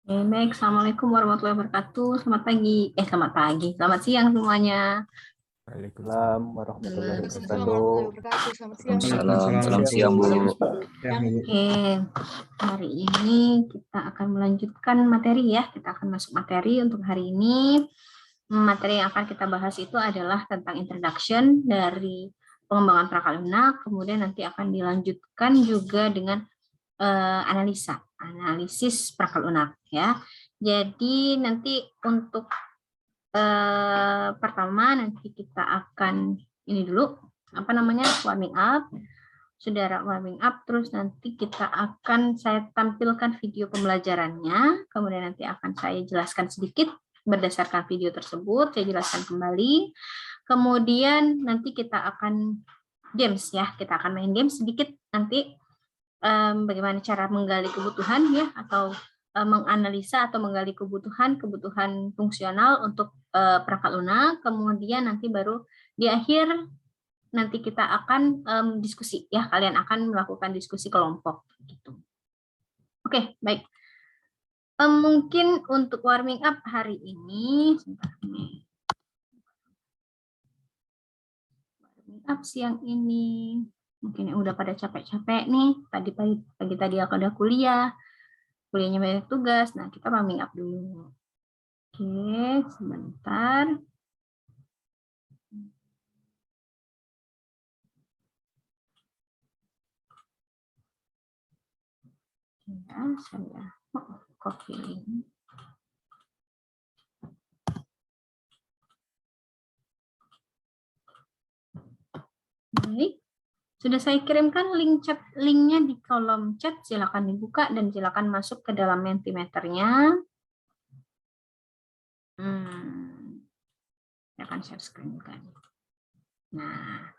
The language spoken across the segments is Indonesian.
Baik, Assalamualaikum warahmatullahi wabarakatuh. Selamat pagi, selamat siang semuanya. Waalaikumsalam warahmatullahi Waalaikumsalam wabarakatuh. warahmatullahi wabarakatuh. Selamat siang. Waalaikumsalam. Selamat siang, Bu. Oke, hari ini kita akan melanjutkan materi ya. Kita akan masuk materi untuk hari ini. Materi yang akan kita bahas itu adalah tentang introduction dari pengembangan perangkat lunak, kemudian nanti akan dilanjutkan juga dengan analisis perangkat lunak ya. Jadi nanti untuk pertama nanti kita akan ini dulu warming up, saudara warming up, terus nanti saya tampilkan video pembelajarannya, kemudian nanti akan saya jelaskan sedikit berdasarkan video tersebut, saya jelaskan kembali, kemudian nanti kita akan games ya, kita akan main games sedikit nanti bagaimana cara menggali kebutuhan ya, atau menganalisa atau menggali kebutuhan fungsional untuk perangkat lunak, kemudian nanti baru di akhir nanti kita akan diskusi ya, kalian akan melakukan diskusi kelompok gitu. Oke, baik. Mungkin untuk warming up hari ini, warming up siang ini, mungkin yang udah pada capek-capek nih, pagi tadi aku udah kuliahnya banyak tugas, nah kita warming up dulu. Oke, sebentar. Ya, saya copy ini. Baik, sudah saya kirimkan linknya di kolom chat, silakan dibuka dan silakan masuk ke dalam Mentimeternya. Saya akan share screen kan. Nah,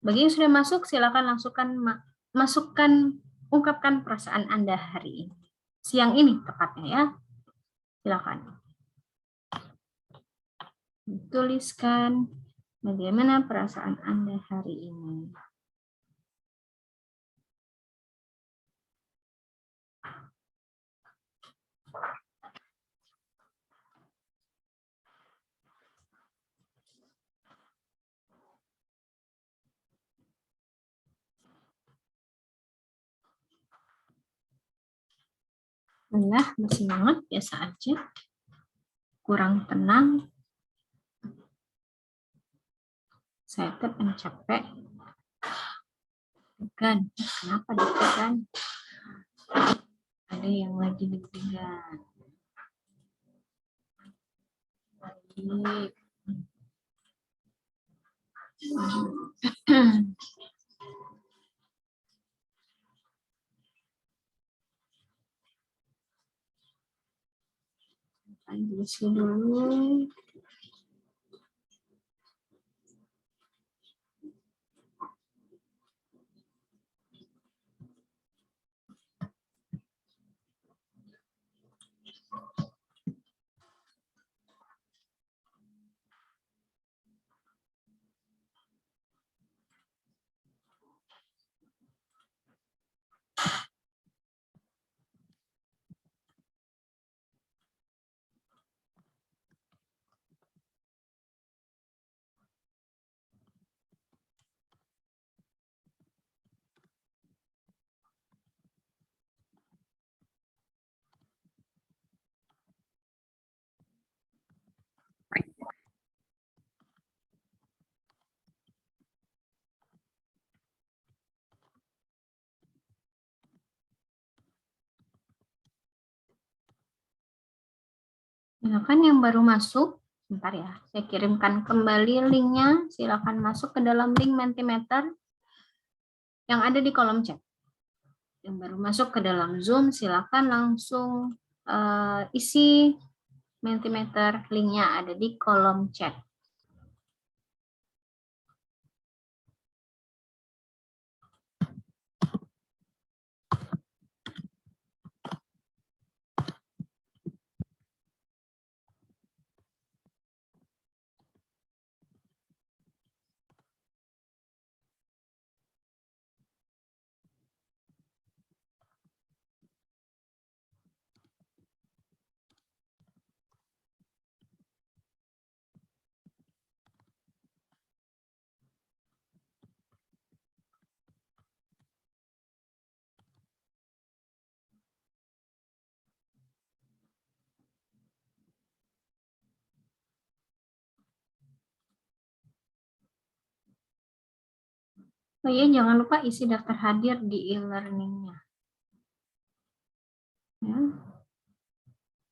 bagi yang sudah masuk, silakan ungkapkan perasaan Anda hari ini, siang ini tepatnya ya. Silakan tuliskan bagaimana perasaan Anda hari ini. Masih semangat, biasa aja. Kurang tenang. Saya kan capek. Kan, kenapa deg-degan? Ada yang lagi deg-degan. Tulis dulu. Silakan yang baru masuk, sebentar ya, saya kirimkan kembali linknya, silakan masuk ke dalam link Mentimeter yang ada di kolom chat. Yang baru masuk ke dalam Zoom, silakan langsung isi Mentimeter, linknya ada di kolom chat. Oh iya, jangan lupa isi daftar hadir di e-learning-nya. Ya.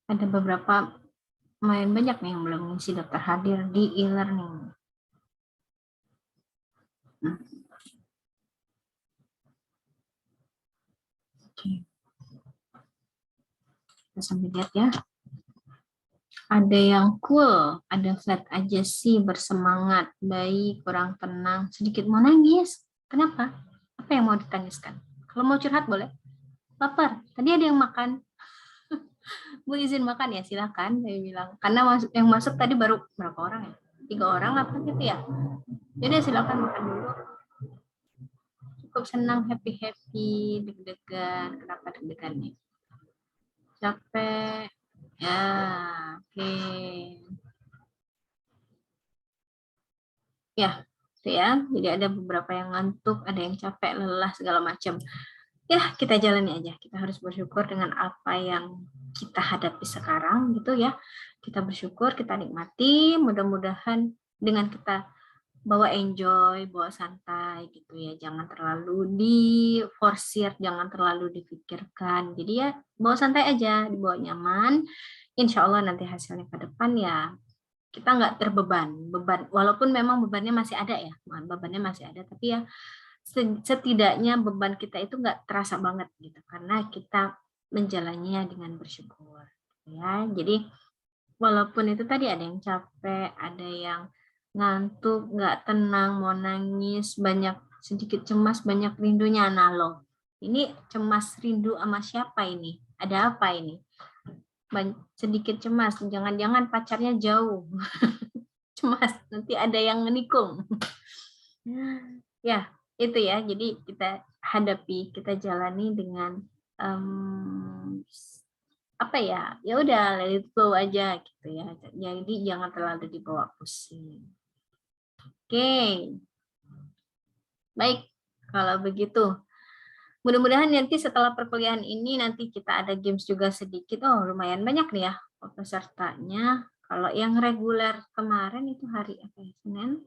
Ada beberapa, lumayan banyak nih yang belum isi daftar hadir di e-learning. Nah. Oke. Kita sambil lihat ya. Ada yang cool, ada flat aja sih, bersemangat, baik, kurang tenang, sedikit mau nangis. Kenapa? Apa yang mau ditangiskan? Kalau mau curhat boleh. Lapar, tadi ada yang makan. Bu izin makan ya, silakan. Saya bilang. Karena yang masuk tadi baru berapa orang ya? 3 orang apa gitu ya? Jadi silakan makan dulu. Cukup senang, happy-happy, deg-degan. Kenapa deg-degan nih? Capek. Ya, oke. Ya, itu ya. Jadi ada beberapa yang ngantuk, ada yang capek, lelah, segala macam. Ya, kita jalani aja. Kita harus bersyukur dengan apa yang kita hadapi sekarang gitu ya. Kita bersyukur, kita nikmati, mudah-mudahan dengan kita bawa enjoy, bawa santai gitu ya. Jangan terlalu diforsir, jangan terlalu dipikirkan. Jadi ya, bawa santai aja, dibawa nyaman. Insya Allah nanti hasilnya ke depan ya kita nggak terbeban. Walaupun memang bebannya masih ada ya, bebannya masih ada, tapi ya setidaknya beban kita itu nggak terasa banget gitu, karena kita menjalaninya dengan bersyukur. Ya, jadi walaupun itu tadi ada yang capek, ada yang ngantuk, nggak tenang, mau nangis, banyak sedikit cemas, banyak rindunya. Nah loh, ini cemas rindu sama siapa ini? Ada apa ini? Sedikit cemas, jangan-jangan pacarnya jauh. Cemas, nanti ada yang menikung. Ya, itu ya. Jadi kita hadapi, kita jalani dengan apa ya? Ya udah, let it flow aja gitu ya. Jadi jangan terlalu dibawa pusing. Oke. Baik, kalau begitu. Mudah-mudahan nanti setelah perkuliahan ini nanti kita ada games juga sedikit. Oh, lumayan banyak nih ya pesertanya. Kalau yang reguler kemarin itu hari apa ya? Senin.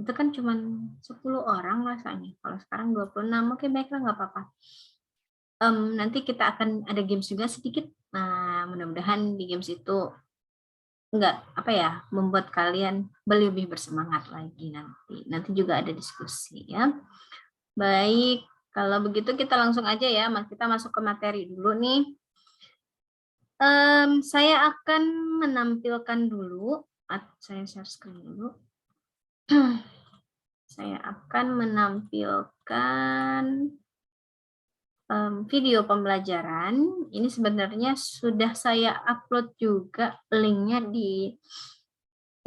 Itu kan cuma 10 orang rasanya. Kalau sekarang 26, oke baiklah, nggak apa-apa. Nanti kita akan ada games juga sedikit. Nah, mudah-mudahan di games itu nggak apa ya, membuat kalian lebih bersemangat lagi nanti. Nanti juga ada diskusi ya. Baik, kalau begitu kita langsung aja ya, kita masuk ke materi dulu nih. Saya akan menampilkan dulu, saya share screen dulu. Saya akan menampilkan video pembelajaran. Ini sebenarnya sudah saya upload juga linknya di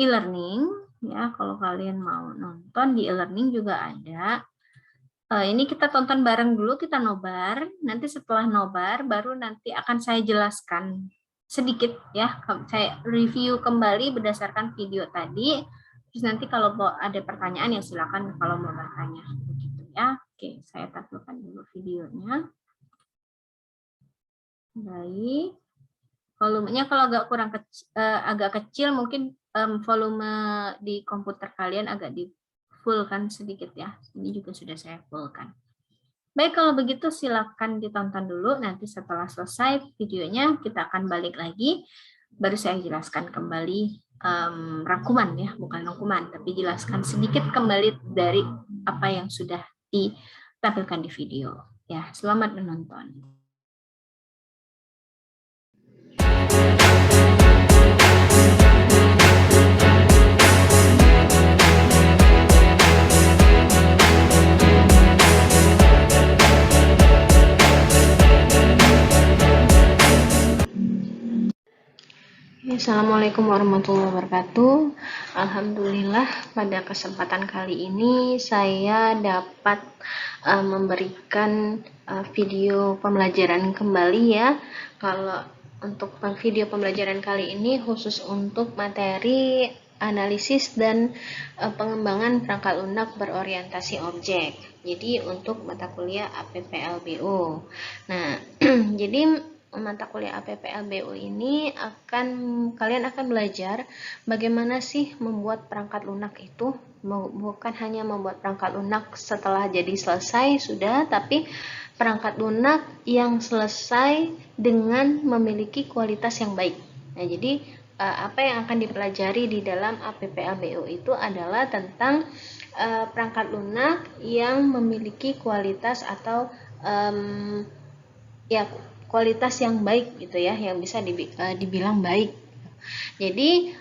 e-learning. Ya, kalau kalian mau nonton di e-learning juga ada. Ini kita tonton bareng dulu, kita nobar. Nanti setelah nobar, baru nanti akan saya jelaskan sedikit ya. Saya review kembali berdasarkan video tadi. Terus nanti kalau ada pertanyaan ya silakan kalau mau bertanya. Begitu ya. Oke, saya tampilkan dulu videonya. Baik. Volumenya kalau agak kurang agak kecil, mungkin volume di komputer kalian agak di full-kan sedikit ya. Ini juga sudah saya full-kan. Baik, kalau begitu silakan ditonton dulu. Nanti setelah selesai videonya, kita akan balik lagi. Baru saya jelaskan kembali rangkuman ya, bukan rangkuman, tapi jelaskan sedikit kembali dari apa yang sudah ditampilkan di video. Ya, selamat menonton. Assalamualaikum warahmatullahi wabarakatuh. Alhamdulillah pada kesempatan kali ini saya dapat memberikan video pembelajaran kembali ya. Kalau untuk video pembelajaran kali ini khusus untuk materi analisis dan pengembangan perangkat lunak berorientasi objek. Jadi untuk mata kuliah APPLBO. Nah, jadi mata kuliah APPLBO ini kalian akan belajar bagaimana sih membuat perangkat lunak itu bukan hanya membuat perangkat lunak setelah jadi selesai sudah, tapi perangkat lunak yang selesai dengan memiliki kualitas yang baik. Nah, jadi apa yang akan dipelajari di dalam APPABO itu adalah tentang perangkat lunak yang memiliki kualitas atau ya kualitas yang baik gitu ya, yang bisa dibilang baik. Jadi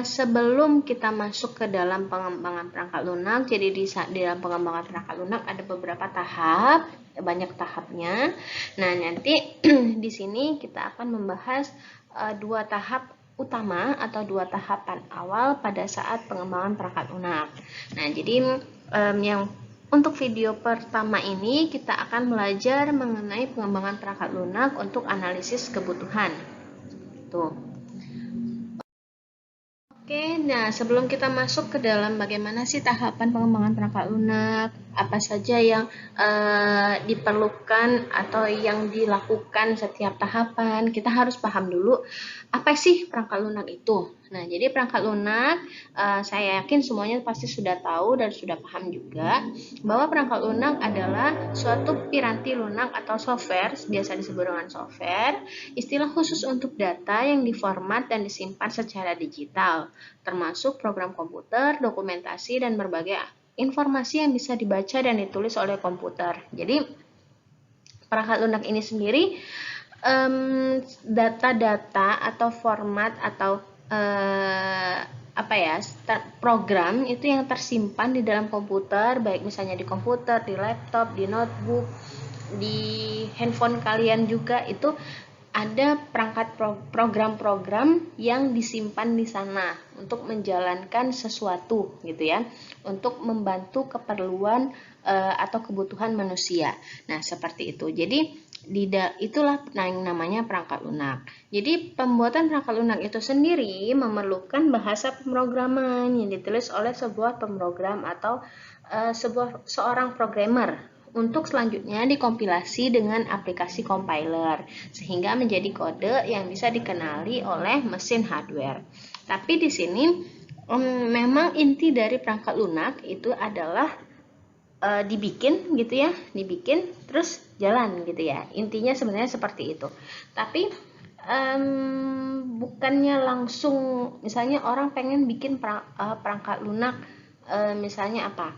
sebelum kita masuk ke dalam pengembangan perangkat lunak, jadi di dalam pengembangan perangkat lunak ada beberapa tahap, banyak tahapnya. Nah, nanti di sini kita akan membahas dua tahap utama atau dua tahapan awal pada saat pengembangan perangkat lunak. Nah, jadi yang untuk video pertama ini kita akan belajar mengenai pengembangan perangkat lunak untuk analisis kebutuhan. Tuh. Oke, nah sebelum kita masuk ke dalam bagaimana sih tahapan pengembangan perangkat lunak, apa saja yang diperlukan atau yang dilakukan setiap tahapan, kita harus paham dulu apa sih perangkat lunak itu. Nah, jadi perangkat lunak, saya yakin semuanya pasti sudah tahu dan sudah paham juga bahwa perangkat lunak adalah suatu piranti lunak atau software, biasa disebut dengan software, istilah khusus untuk data yang diformat dan disimpan secara digital, termasuk program komputer, dokumentasi, dan berbagai informasi yang bisa dibaca dan ditulis oleh komputer. Jadi, perangkat lunak ini sendiri data-data atau format atau program itu yang tersimpan di dalam komputer, baik misalnya di komputer, di laptop, di notebook, di handphone kalian juga, itu ada perangkat program-program yang disimpan di sana untuk menjalankan sesuatu gitu ya, untuk membantu keperluan atau kebutuhan manusia. Nah, seperti itu. Jadi itulah yang namanya perangkat lunak. Jadi pembuatan perangkat lunak itu sendiri memerlukan bahasa pemrograman yang ditulis oleh sebuah pemrogram atau seorang programmer, untuk selanjutnya dikompilasi dengan aplikasi compiler sehingga menjadi kode yang bisa dikenali oleh mesin hardware. Tapi di sini memang inti dari perangkat lunak itu adalah dibikin gitu ya, dibikin terus jalan gitu ya. Intinya sebenarnya seperti itu. Tapi bukannya langsung, misalnya orang pengen bikin perangkat lunak, misalnya apa?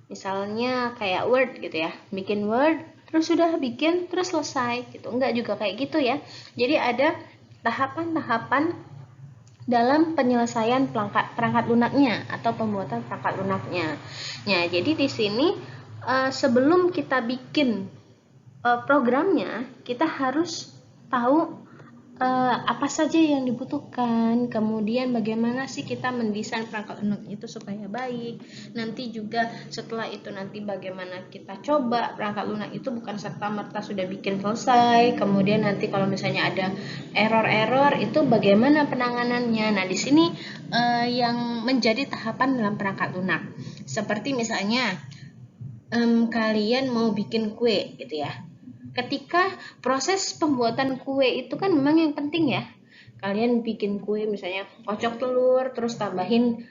Misalnya kayak Word gitu ya, bikin Word terus sudah bikin terus selesai gitu. Enggak juga kayak gitu ya. Jadi ada tahapan-tahapan dalam penyelesaian perangkat lunaknya atau pembuatan perangkat lunaknya. Nah, jadi di sini sebelum kita bikin programnya, kita harus tahu apa saja yang dibutuhkan, kemudian bagaimana sih kita mendesain perangkat lunak itu supaya baik. Nanti juga setelah itu nanti bagaimana kita coba perangkat lunak itu bukan serta-merta sudah bikin selesai, kemudian nanti kalau misalnya ada error-error itu bagaimana penanganannya. Nah, di sini yang menjadi tahapan dalam perangkat lunak. Seperti misalnya kalian mau bikin kue gitu ya. Ketika proses pembuatan kue itu kan memang yang penting ya. Kalian bikin kue misalnya kocok telur, terus tambahin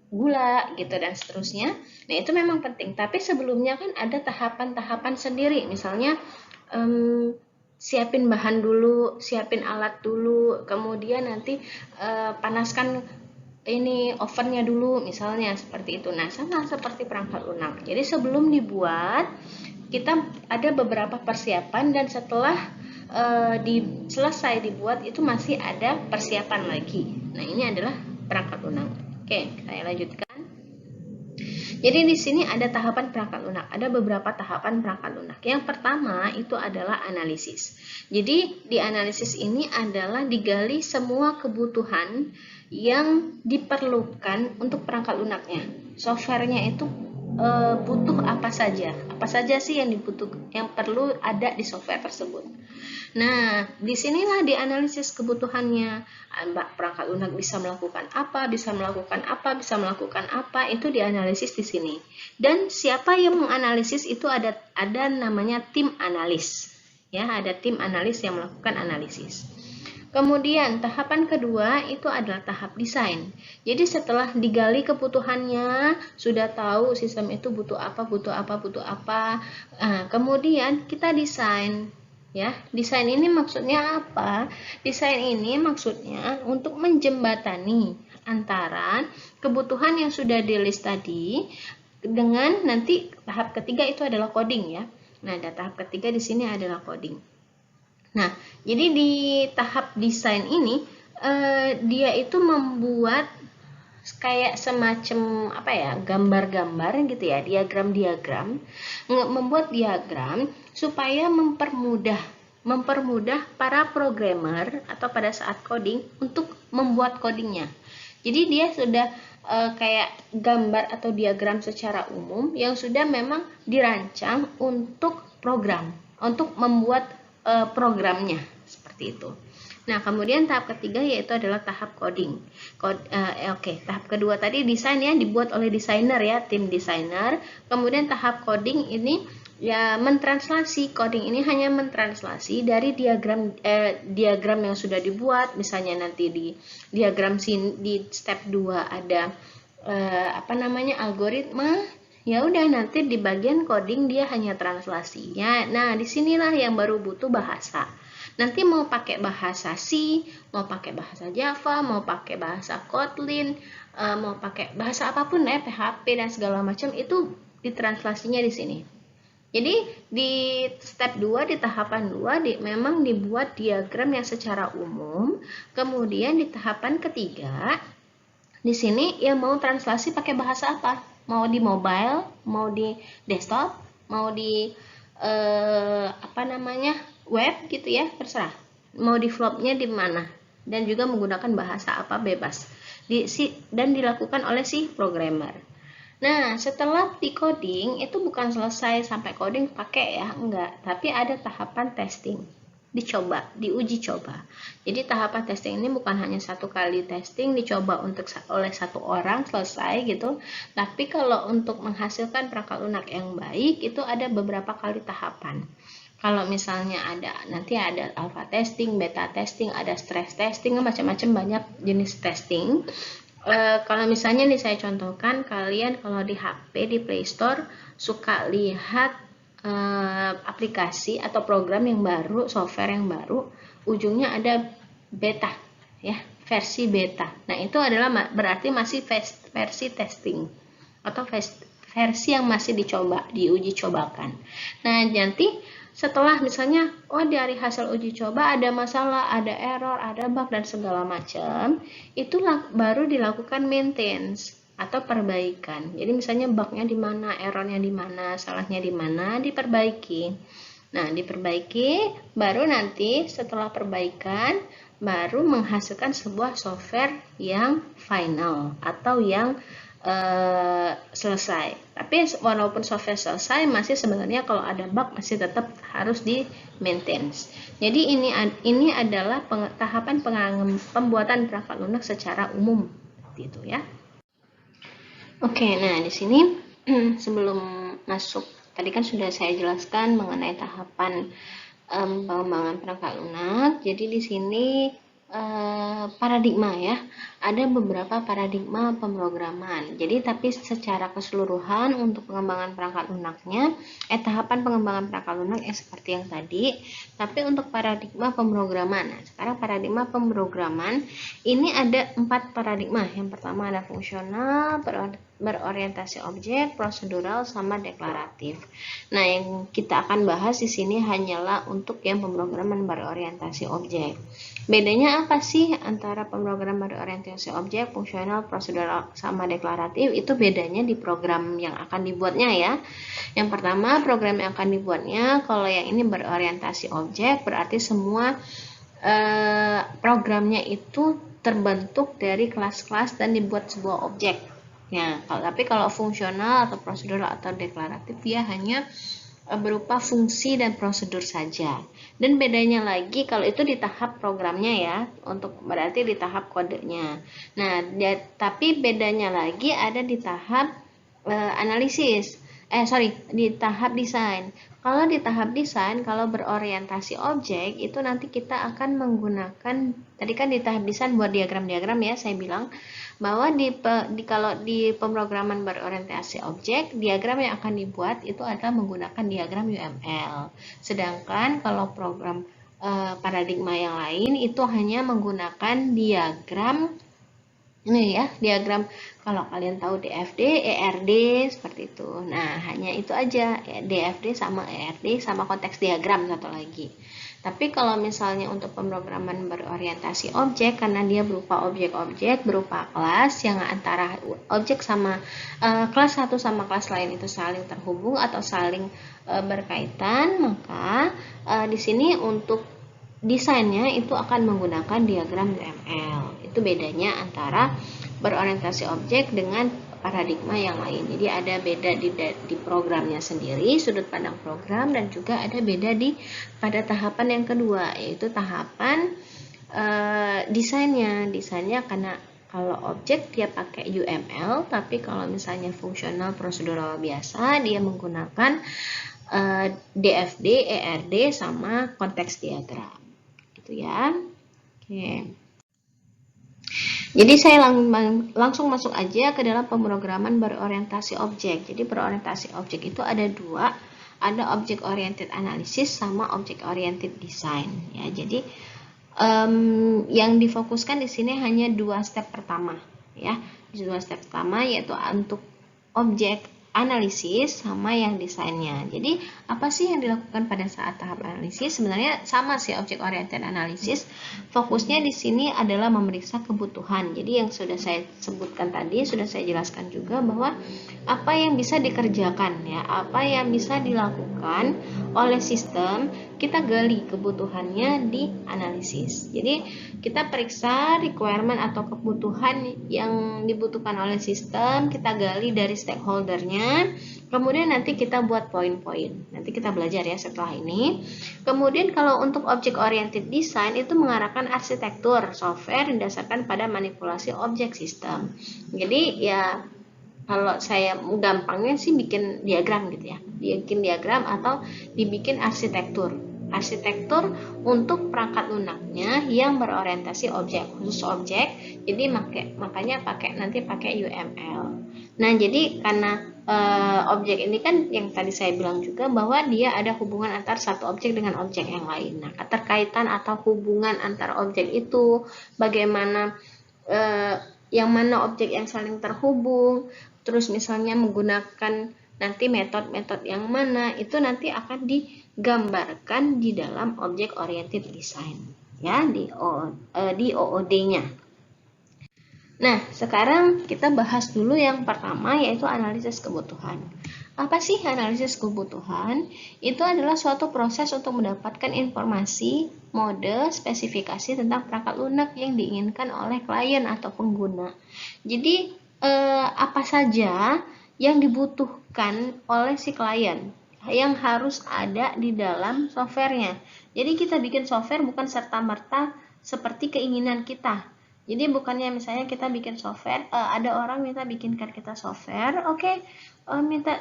gula gitu dan seterusnya. Nah, itu memang penting. Tapi sebelumnya kan ada tahapan-tahapan sendiri. Misalnya siapin bahan dulu, siapin alat dulu, kemudian nanti panaskan ini ovennya dulu misalnya seperti itu. Nah, sama seperti perangkat lunak. Jadi sebelum dibuat kita ada beberapa persiapan, dan setelah selesai dibuat itu masih ada persiapan lagi. Nah, ini adalah perangkat lunak. Oke, saya lanjutkan. Jadi di sini ada tahapan perangkat lunak. Ada beberapa tahapan perangkat lunak. Yang pertama itu adalah analisis. Jadi di analisis ini adalah digali semua kebutuhan yang diperlukan untuk perangkat lunaknya. Softwarenya itu butuh apa saja sih yang perlu ada di software tersebut. Nah, disinilah dianalisis kebutuhannya. Perangkat lunak bisa melakukan apa, itu dianalisis di sini. Dan siapa yang menganalisis itu ada namanya tim analis. Ya, ada tim analis yang melakukan analisis. Kemudian tahapan kedua itu adalah tahap desain. Jadi setelah digali kebutuhannya, sudah tahu sistem itu butuh apa, butuh apa, butuh apa. Nah, kemudian kita desain. Ya, desain ini maksudnya apa? Desain ini maksudnya untuk menjembatani antara kebutuhan yang sudah di list tadi dengan nanti tahap ketiga itu adalah coding ya. Nah, tahap ketiga di sini adalah coding. Nah, jadi di tahap desain ini dia itu membuat kayak semacam apa ya, gambar-gambar gitu ya, diagram-diagram, membuat diagram supaya mempermudah para programmer atau pada saat coding untuk membuat codingnya. Jadi dia sudah kayak gambar atau diagram secara umum yang sudah memang dirancang untuk program, untuk membuat programnya seperti itu. Nah, kemudian tahap ketiga yaitu adalah tahap coding. Tahap kedua tadi desain ya, dibuat oleh desainer ya, tim desainer. Kemudian tahap coding ini ya mentranslasi, coding ini hanya mentranslasi dari diagram yang sudah dibuat. Misalnya nanti di diagram di step 2 ada algoritma. Ya udah, nanti di bagian coding dia hanya translasinya. Nah, disinilah yang baru butuh bahasa. Nanti mau pakai bahasa C, mau pakai bahasa Java, mau pakai bahasa Kotlin, mau pakai bahasa apapun ya, PHP dan segala macam, itu ditranslasinya di sini. Jadi di step 2, di tahapan 2 memang dibuat diagram yang secara umum. Kemudian di tahapan ketiga di sini ya mau translasi pakai bahasa apa? Mau di mobile, mau di desktop, mau di web gitu ya, terserah. Mau di flopnya di mana, dan juga menggunakan bahasa apa, bebas. Dan dilakukan oleh si programmer. Nah, setelah di coding itu bukan selesai sampai coding pakai ya, enggak, tapi ada tahapan testing. Dicoba, diuji coba. Jadi tahapan testing ini bukan hanya satu kali testing dicoba oleh satu orang selesai gitu, tapi kalau untuk menghasilkan perangkat lunak yang baik itu ada beberapa kali tahapan. Kalau misalnya nanti ada alpha testing, beta testing, ada stress testing, macam-macam banyak jenis testing. Kalau misalnya nih saya contohkan, kalian kalau di HP di Play Store suka lihat aplikasi atau program yang baru, software yang baru, ujungnya ada beta ya, versi beta. Nah, itu adalah berarti masih versi testing atau versi yang masih diuji cobakan. Nah, nanti setelah misalnya dari hasil uji coba ada masalah, ada error, ada bug dan segala macam, itulah baru dilakukan maintenance atau perbaikan. Jadi misalnya bugnya di mana, errornya di mana, salahnya di mana, diperbaiki. Nah, diperbaiki, baru nanti setelah perbaikan baru menghasilkan sebuah software yang final atau yang selesai. Tapi walaupun software selesai, masih sebenarnya kalau ada bug masih tetap harus di maintenance. Jadi ini adalah tahapan pembuatan perangkat lunak secara umum, gitu ya. Oke, nah di sini sebelum masuk, tadi kan sudah saya jelaskan mengenai tahapan pengembangan perangkat lunak. Jadi di sini paradigma ya, ada beberapa paradigma pemrograman. Jadi tapi secara keseluruhan untuk pengembangan perangkat lunaknya, tahapan pengembangan perangkat lunak seperti yang tadi. Tapi untuk paradigma pemrograman, nah sekarang paradigma pemrograman ini ada 4 paradigma. Yang pertama ada fungsional, berorientasi objek, prosedural, sama deklaratif. Nah, yang kita akan bahas di sini hanyalah untuk yang pemrograman berorientasi objek. Bedanya apa sih antara pemrograman berorientasi objek, fungsional, prosedural, sama deklaratif? Itu bedanya di program yang akan dibuatnya ya. Yang pertama, program yang akan dibuatnya, kalau yang ini berorientasi objek, berarti semua programnya itu terbentuk dari kelas-kelas dan dibuat sebuah objek. Ya, tapi kalau fungsional atau prosedural atau deklaratif dia hanya berupa fungsi dan prosedur saja. Dan bedanya lagi kalau itu di tahap programnya ya, untuk berarti di tahap kodenya. Nah, tapi bedanya lagi ada di tahap analisis. di tahap desain. Kalau di tahap desain, kalau berorientasi objek, itu nanti kita akan menggunakan, tadi kan di tahap desain buat diagram-diagram ya, saya bilang bahwa kalau di pemrograman berorientasi objek, diagram yang akan dibuat itu adalah menggunakan diagram UML. Sedangkan kalau program paradigma yang lain itu hanya menggunakan diagram ini ya, diagram kalau kalian tahu DFD, ERD seperti itu. Nah, hanya itu aja, DFD sama ERD sama konteks diagram satu lagi. Tapi kalau misalnya untuk pemrograman berorientasi objek, karena dia berupa objek-objek, berupa kelas yang antara objek sama kelas satu sama kelas lain itu saling terhubung atau saling berkaitan, maka di sini untuk desainnya itu akan menggunakan diagram UML. Itu bedanya antara berorientasi objek dengan paradigma yang lain. Jadi ada beda di programnya sendiri, sudut pandang program, dan juga ada beda pada tahapan yang kedua, yaitu tahapan desainnya. Desainnya karena kalau objek dia pakai UML, tapi kalau misalnya fungsional prosedural biasa dia menggunakan DFD, ERD sama konteks diagram. Gitu ya. Oke. Jadi saya langsung masuk aja ke dalam pemrograman berorientasi objek. Jadi berorientasi objek itu ada dua, ada object oriented analysis sama object oriented design. Ya, jadi yang difokuskan di sini hanya dua step pertama. Ya, dua step pertama yaitu untuk objek analisis sama yang desainnya. Jadi apa sih yang dilakukan pada saat tahap analisis? Sebenarnya sama sih object oriented analysis. Fokusnya di sini adalah memeriksa kebutuhan. Jadi yang sudah saya sebutkan tadi, sudah saya jelaskan juga bahwa apa yang bisa dikerjakan ya, apa yang bisa dilakukan oleh sistem, kita gali kebutuhannya di analisis. Jadi kita periksa requirement atau kebutuhan yang dibutuhkan oleh sistem, kita gali dari stakeholdernya. Kemudian nanti kita buat poin-poin. Nanti kita belajar ya setelah ini. Kemudian kalau untuk object oriented design itu mengarahkan arsitektur software didasarkan pada manipulasi objek sistem. Jadi ya kalau saya gampangnya sih bikin diagram gitu ya. Bikin diagram atau dibikin arsitektur. Arsitektur untuk perangkat lunaknya yang berorientasi objek, khusus objek. Jadi makanya nanti pakai UML. Nah, jadi karena objek ini kan yang tadi saya bilang juga bahwa dia ada hubungan antar satu objek dengan objek yang lain. Nah, keterkaitan atau hubungan antar objek itu bagaimana, yang mana objek yang saling terhubung, terus misalnya menggunakan nanti metode-metode yang mana, itu nanti akan digambarkan di dalam object oriented design ya, di OOD-nya. Nah, sekarang kita bahas dulu yang pertama, yaitu analisis kebutuhan. Apa sih analisis kebutuhan? Itu adalah suatu proses untuk mendapatkan informasi, mode, spesifikasi tentang perangkat lunak yang diinginkan oleh klien atau pengguna. Jadi, apa saja yang dibutuhkan oleh si klien yang harus ada di dalam softwarenya. Jadi kita bikin software bukan serta-merta seperti keinginan kita. Jadi bukannya misalnya kita bikin software, ada orang minta bikinkan kita software, oke,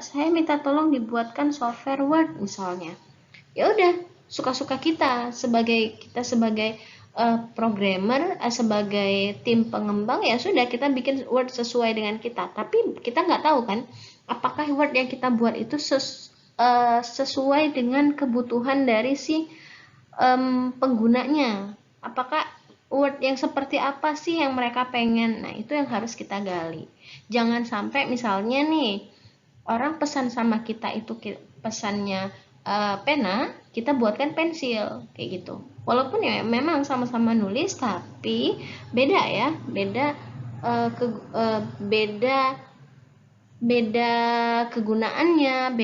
saya minta tolong dibuatkan software Word misalnya. Ya udah, suka-suka kita sebagai programmer, sebagai tim pengembang, ya sudah kita bikin Word sesuai dengan kita. Tapi kita nggak tahu kan, apakah Word yang kita buat itu sesuai dengan kebutuhan dari si penggunanya. Apakah Word yang seperti apa sih yang mereka pengen? Nah, itu yang harus kita gali. Jangan sampai misalnya nih, orang pesan sama kita itu pesannya pena, kita buatkan pensil, kayak gitu. Walaupun ya memang sama-sama nulis, tapi beda ya, beda kegunaannya,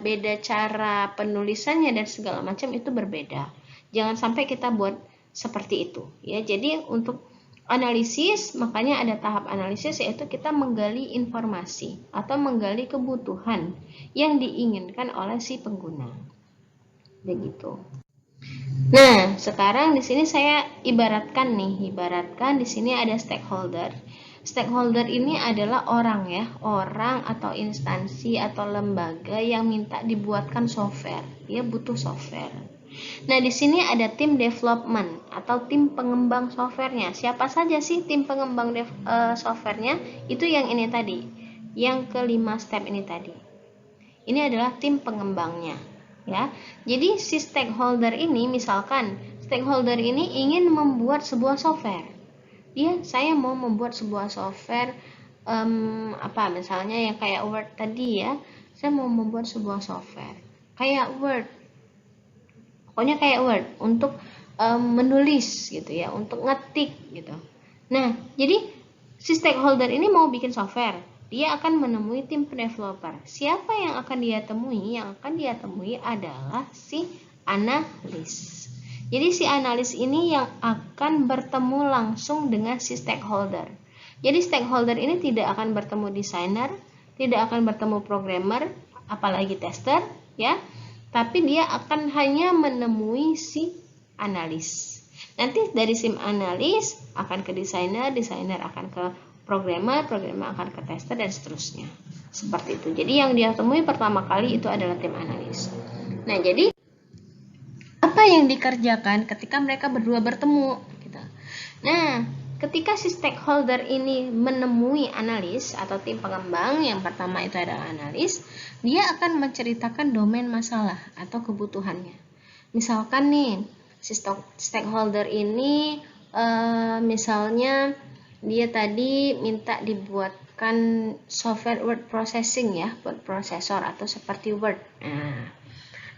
beda cara penulisannya dan segala macam itu berbeda. Jangan sampai kita buat seperti itu ya. Jadi untuk analisis, makanya ada tahap analisis, yaitu kita menggali informasi atau menggali kebutuhan yang diinginkan oleh si pengguna. Begitu. Nah, sekarang di sini saya ibaratkan di sini ada stakeholder. Stakeholder ini adalah orang ya, orang atau instansi atau lembaga yang minta dibuatkan software. Dia butuh software. Nah, di sini ada tim development atau tim pengembang softwarenya. Siapa saja sih tim pengembang softwarenya? Itu yang ini tadi, yang kelima step ini tadi. Ini adalah tim pengembangnya, ya. Jadi si stakeholder ini, misalkan stakeholder ini ingin membuat sebuah software. Saya mau membuat sebuah software misalnya yang kayak Word tadi ya. Saya mau membuat sebuah software kayak Word. Pokoknya kayak Word untuk menulis gitu ya, untuk ngetik gitu. Nah, jadi si stakeholder ini mau bikin software. Dia akan menemui tim developer. Siapa yang akan dia temui? Yang akan dia temui adalah si analis. Jadi si analis ini yang akan bertemu langsung dengan si stakeholder. Jadi stakeholder ini tidak akan bertemu desainer, tidak akan bertemu programmer, apalagi tester, ya. Tapi dia akan hanya menemui si analis. Nanti dari si analis akan ke desainer, desainer akan ke programmer, programmer akan ke tester dan seterusnya. Seperti itu. Jadi yang dia temui pertama kali itu adalah tim analis. Nah, jadi apa yang dikerjakan ketika mereka berdua bertemu gitu. Nah, ketika si stakeholder ini menemui analis atau tim pengembang, yang pertama itu adalah analis, dia akan menceritakan domain masalah atau kebutuhannya. Misalkan nih, si stakeholder ini misalnya dia tadi minta dibuatkan software word processing ya, word processor atau seperti Word. Nah,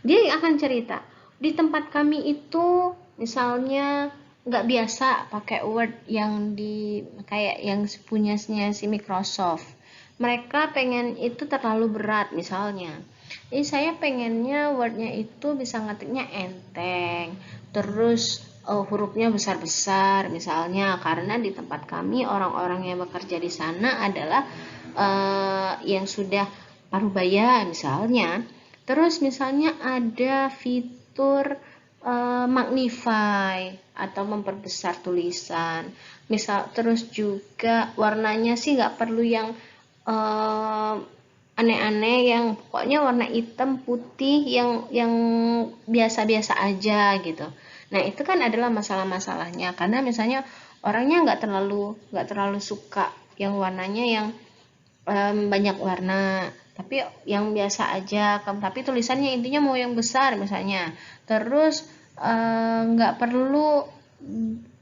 dia akan cerita, di tempat kami itu misalnya nggak biasa pakai Word yang kayak yang punyanya si Microsoft. Mereka pengen itu terlalu berat misalnya. Jadi saya pengennya Word-nya itu bisa ngetiknya enteng, terus hurufnya besar-besar misalnya, karena di tempat kami orang-orang yang bekerja di sana adalah yang sudah parubaya misalnya. Terus misalnya ada fitur magnify atau memperbesar tulisan. Terus juga warnanya sih nggak perlu yang aneh-aneh, yang pokoknya warna hitam putih yang biasa-biasa aja gitu. Nah, itu kan adalah masalah-masalahnya, karena misalnya orangnya nggak terlalu suka yang warnanya yang banyak warna, tapi yang biasa aja, tapi tulisannya intinya mau yang besar misalnya. Terus nggak perlu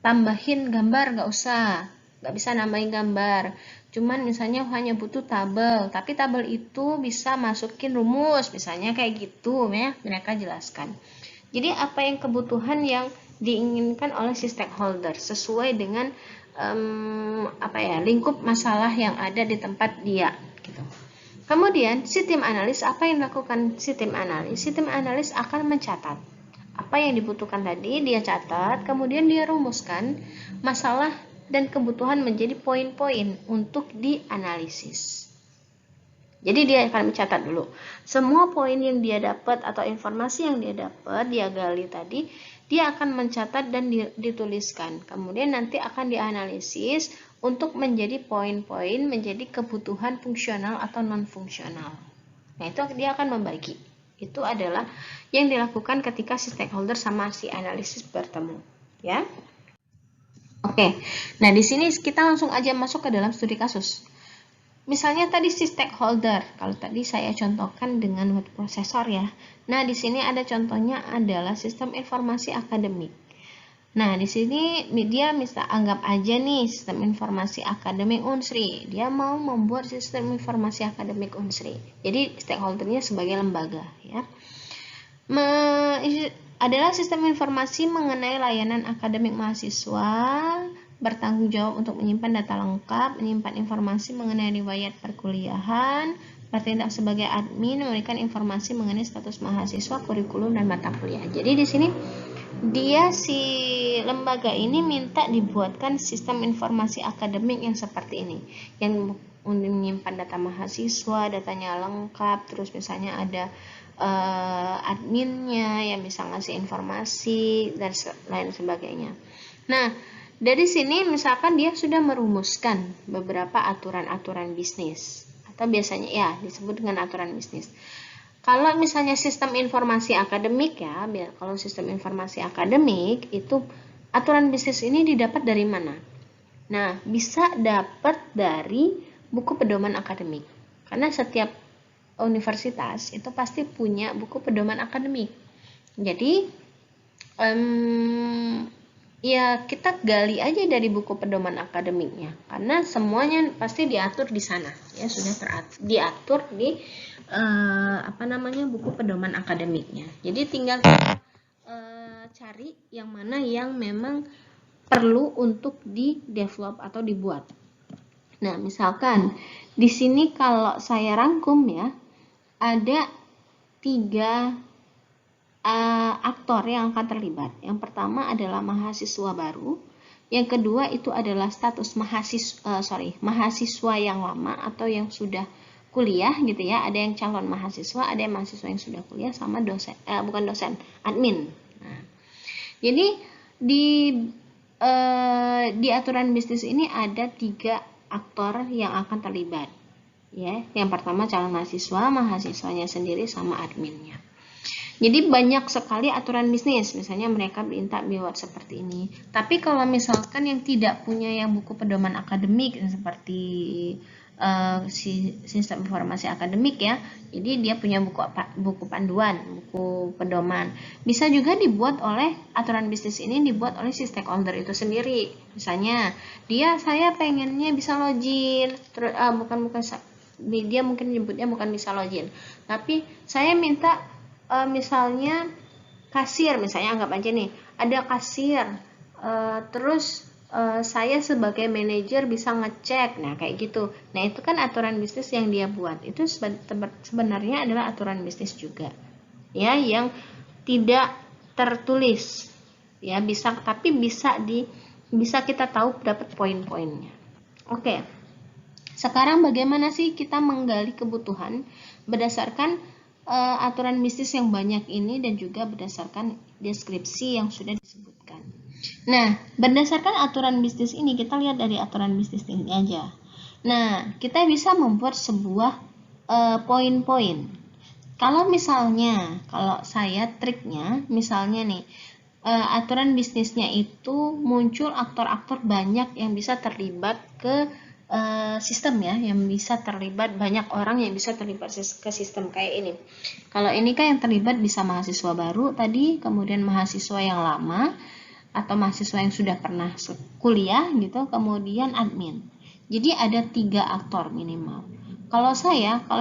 tambahin gambar, nggak usah, nggak bisa nambahin gambar, cuman misalnya hanya butuh tabel, tapi tabel itu bisa masukin rumus misalnya, kayak gitu ya mereka jelaskan. Jadi apa yang kebutuhan yang diinginkan oleh si stakeholder sesuai dengan lingkup masalah yang ada di tempat dia gitu. Kemudian si tim analis, apa yang dilakukan si tim analis? Si tim analis akan mencatat apa yang dibutuhkan tadi, dia catat, kemudian dia rumuskan masalah dan kebutuhan menjadi poin-poin untuk dianalisis. Jadi dia akan mencatat dulu semua poin yang dia dapat atau informasi yang dia dapat, dia gali tadi, dia akan mencatat dan dituliskan. Kemudian nanti akan dianalisis untuk menjadi poin-poin, menjadi kebutuhan fungsional atau non-fungsional. Nah, itu dia akan membagi. Itu adalah yang dilakukan ketika si stakeholder sama si analisis bertemu, ya. Oke. Nah, di sini kita langsung aja masuk ke dalam studi kasus. Misalnya tadi si stakeholder, kalau tadi saya contohkan dengan word processor ya. Nah, di sini ada contohnya adalah sistem informasi akademik. Nah, di sini dia bisa anggap aja nih sistem informasi akademik Unsri. Dia mau membuat sistem informasi akademik Unsri. Jadi stakeholdernya sebagai lembaga ya. Adalah sistem informasi mengenai layanan akademik mahasiswa, bertanggung jawab untuk menyimpan data lengkap, menyimpan informasi mengenai riwayat perkuliahan, bertindak sebagai admin, memberikan informasi mengenai status mahasiswa, kurikulum dan mata kuliah. Jadi di sini dia si lembaga ini minta dibuatkan sistem informasi akademik yang seperti ini, yang menyimpan data mahasiswa, datanya lengkap, terus misalnya ada adminnya yang bisa ngasih informasi dan lain sebagainya. Nah, Dari sini misalkan dia sudah merumuskan beberapa aturan-aturan bisnis, atau biasanya ya disebut dengan aturan bisnis. Kalau misalnya sistem informasi akademik ya, kalau sistem informasi akademik itu aturan bisnis ini didapat dari mana? Nah, bisa dapat dari buku pedoman akademik. Karena setiap universitas itu pasti punya buku pedoman akademik. Jadi, ya kita gali aja dari buku pedoman akademiknya. Karena semuanya pasti diatur di sana. Ya, sudah diatur di buku pedoman akademiknya. Jadi tinggal kita cari yang mana yang memang perlu untuk di develop atau dibuat. Nah, misalkan di sini kalau saya rangkum ya, ada 3 aktor yang akan terlibat. Yang pertama adalah mahasiswa baru, yang kedua itu adalah status mahasiswa yang lama atau yang sudah kuliah gitu ya. Ada yang calon mahasiswa, ada yang mahasiswa yang sudah kuliah, sama admin. Nah, jadi di aturan bisnis ini ada 3 aktor yang akan terlibat. Ya, yang pertama calon mahasiswa, mahasiswanya sendiri, sama adminnya. Jadi banyak sekali aturan bisnis, misalnya mereka minta buat seperti ini. Tapi kalau misalkan yang tidak punya yang buku pedoman akademik seperti sistem informasi akademik ya, jadi dia punya buku panduan, buku pedoman. Bisa juga dibuat oleh aturan bisnis ini dibuat oleh si stakeholder itu sendiri. Misalnya saya pengennya bisa login, dia mungkin nyebutnya bukan bisa login, tapi saya minta misalnya kasir, misalnya anggap aja nih ada kasir, terus saya sebagai manajer bisa ngecek, nah kayak gitu. Nah itu kan aturan bisnis yang dia buat, itu sebenarnya adalah aturan bisnis juga ya, yang tidak tertulis ya, tapi bisa kita tahu dapat poin-poinnya. Oke, sekarang bagaimana sih kita menggali kebutuhan berdasarkan aturan bisnis yang banyak ini dan juga berdasarkan deskripsi yang sudah disebutkan. Nah, berdasarkan aturan bisnis ini, kita lihat dari aturan bisnis ini aja. Nah, kita bisa membuat sebuah poin-poin. Kalau saya triknya, misalnya nih, aturan bisnisnya itu muncul aktor-aktor banyak yang bisa terlibat ke sistem ya, yang bisa terlibat banyak orang yang bisa terlibat ke sistem kayak ini. Kalau ini kan yang terlibat bisa mahasiswa baru tadi, kemudian mahasiswa yang lama, atau mahasiswa yang sudah pernah kuliah gitu, kemudian admin. Jadi ada 3 aktor minimal. Kalau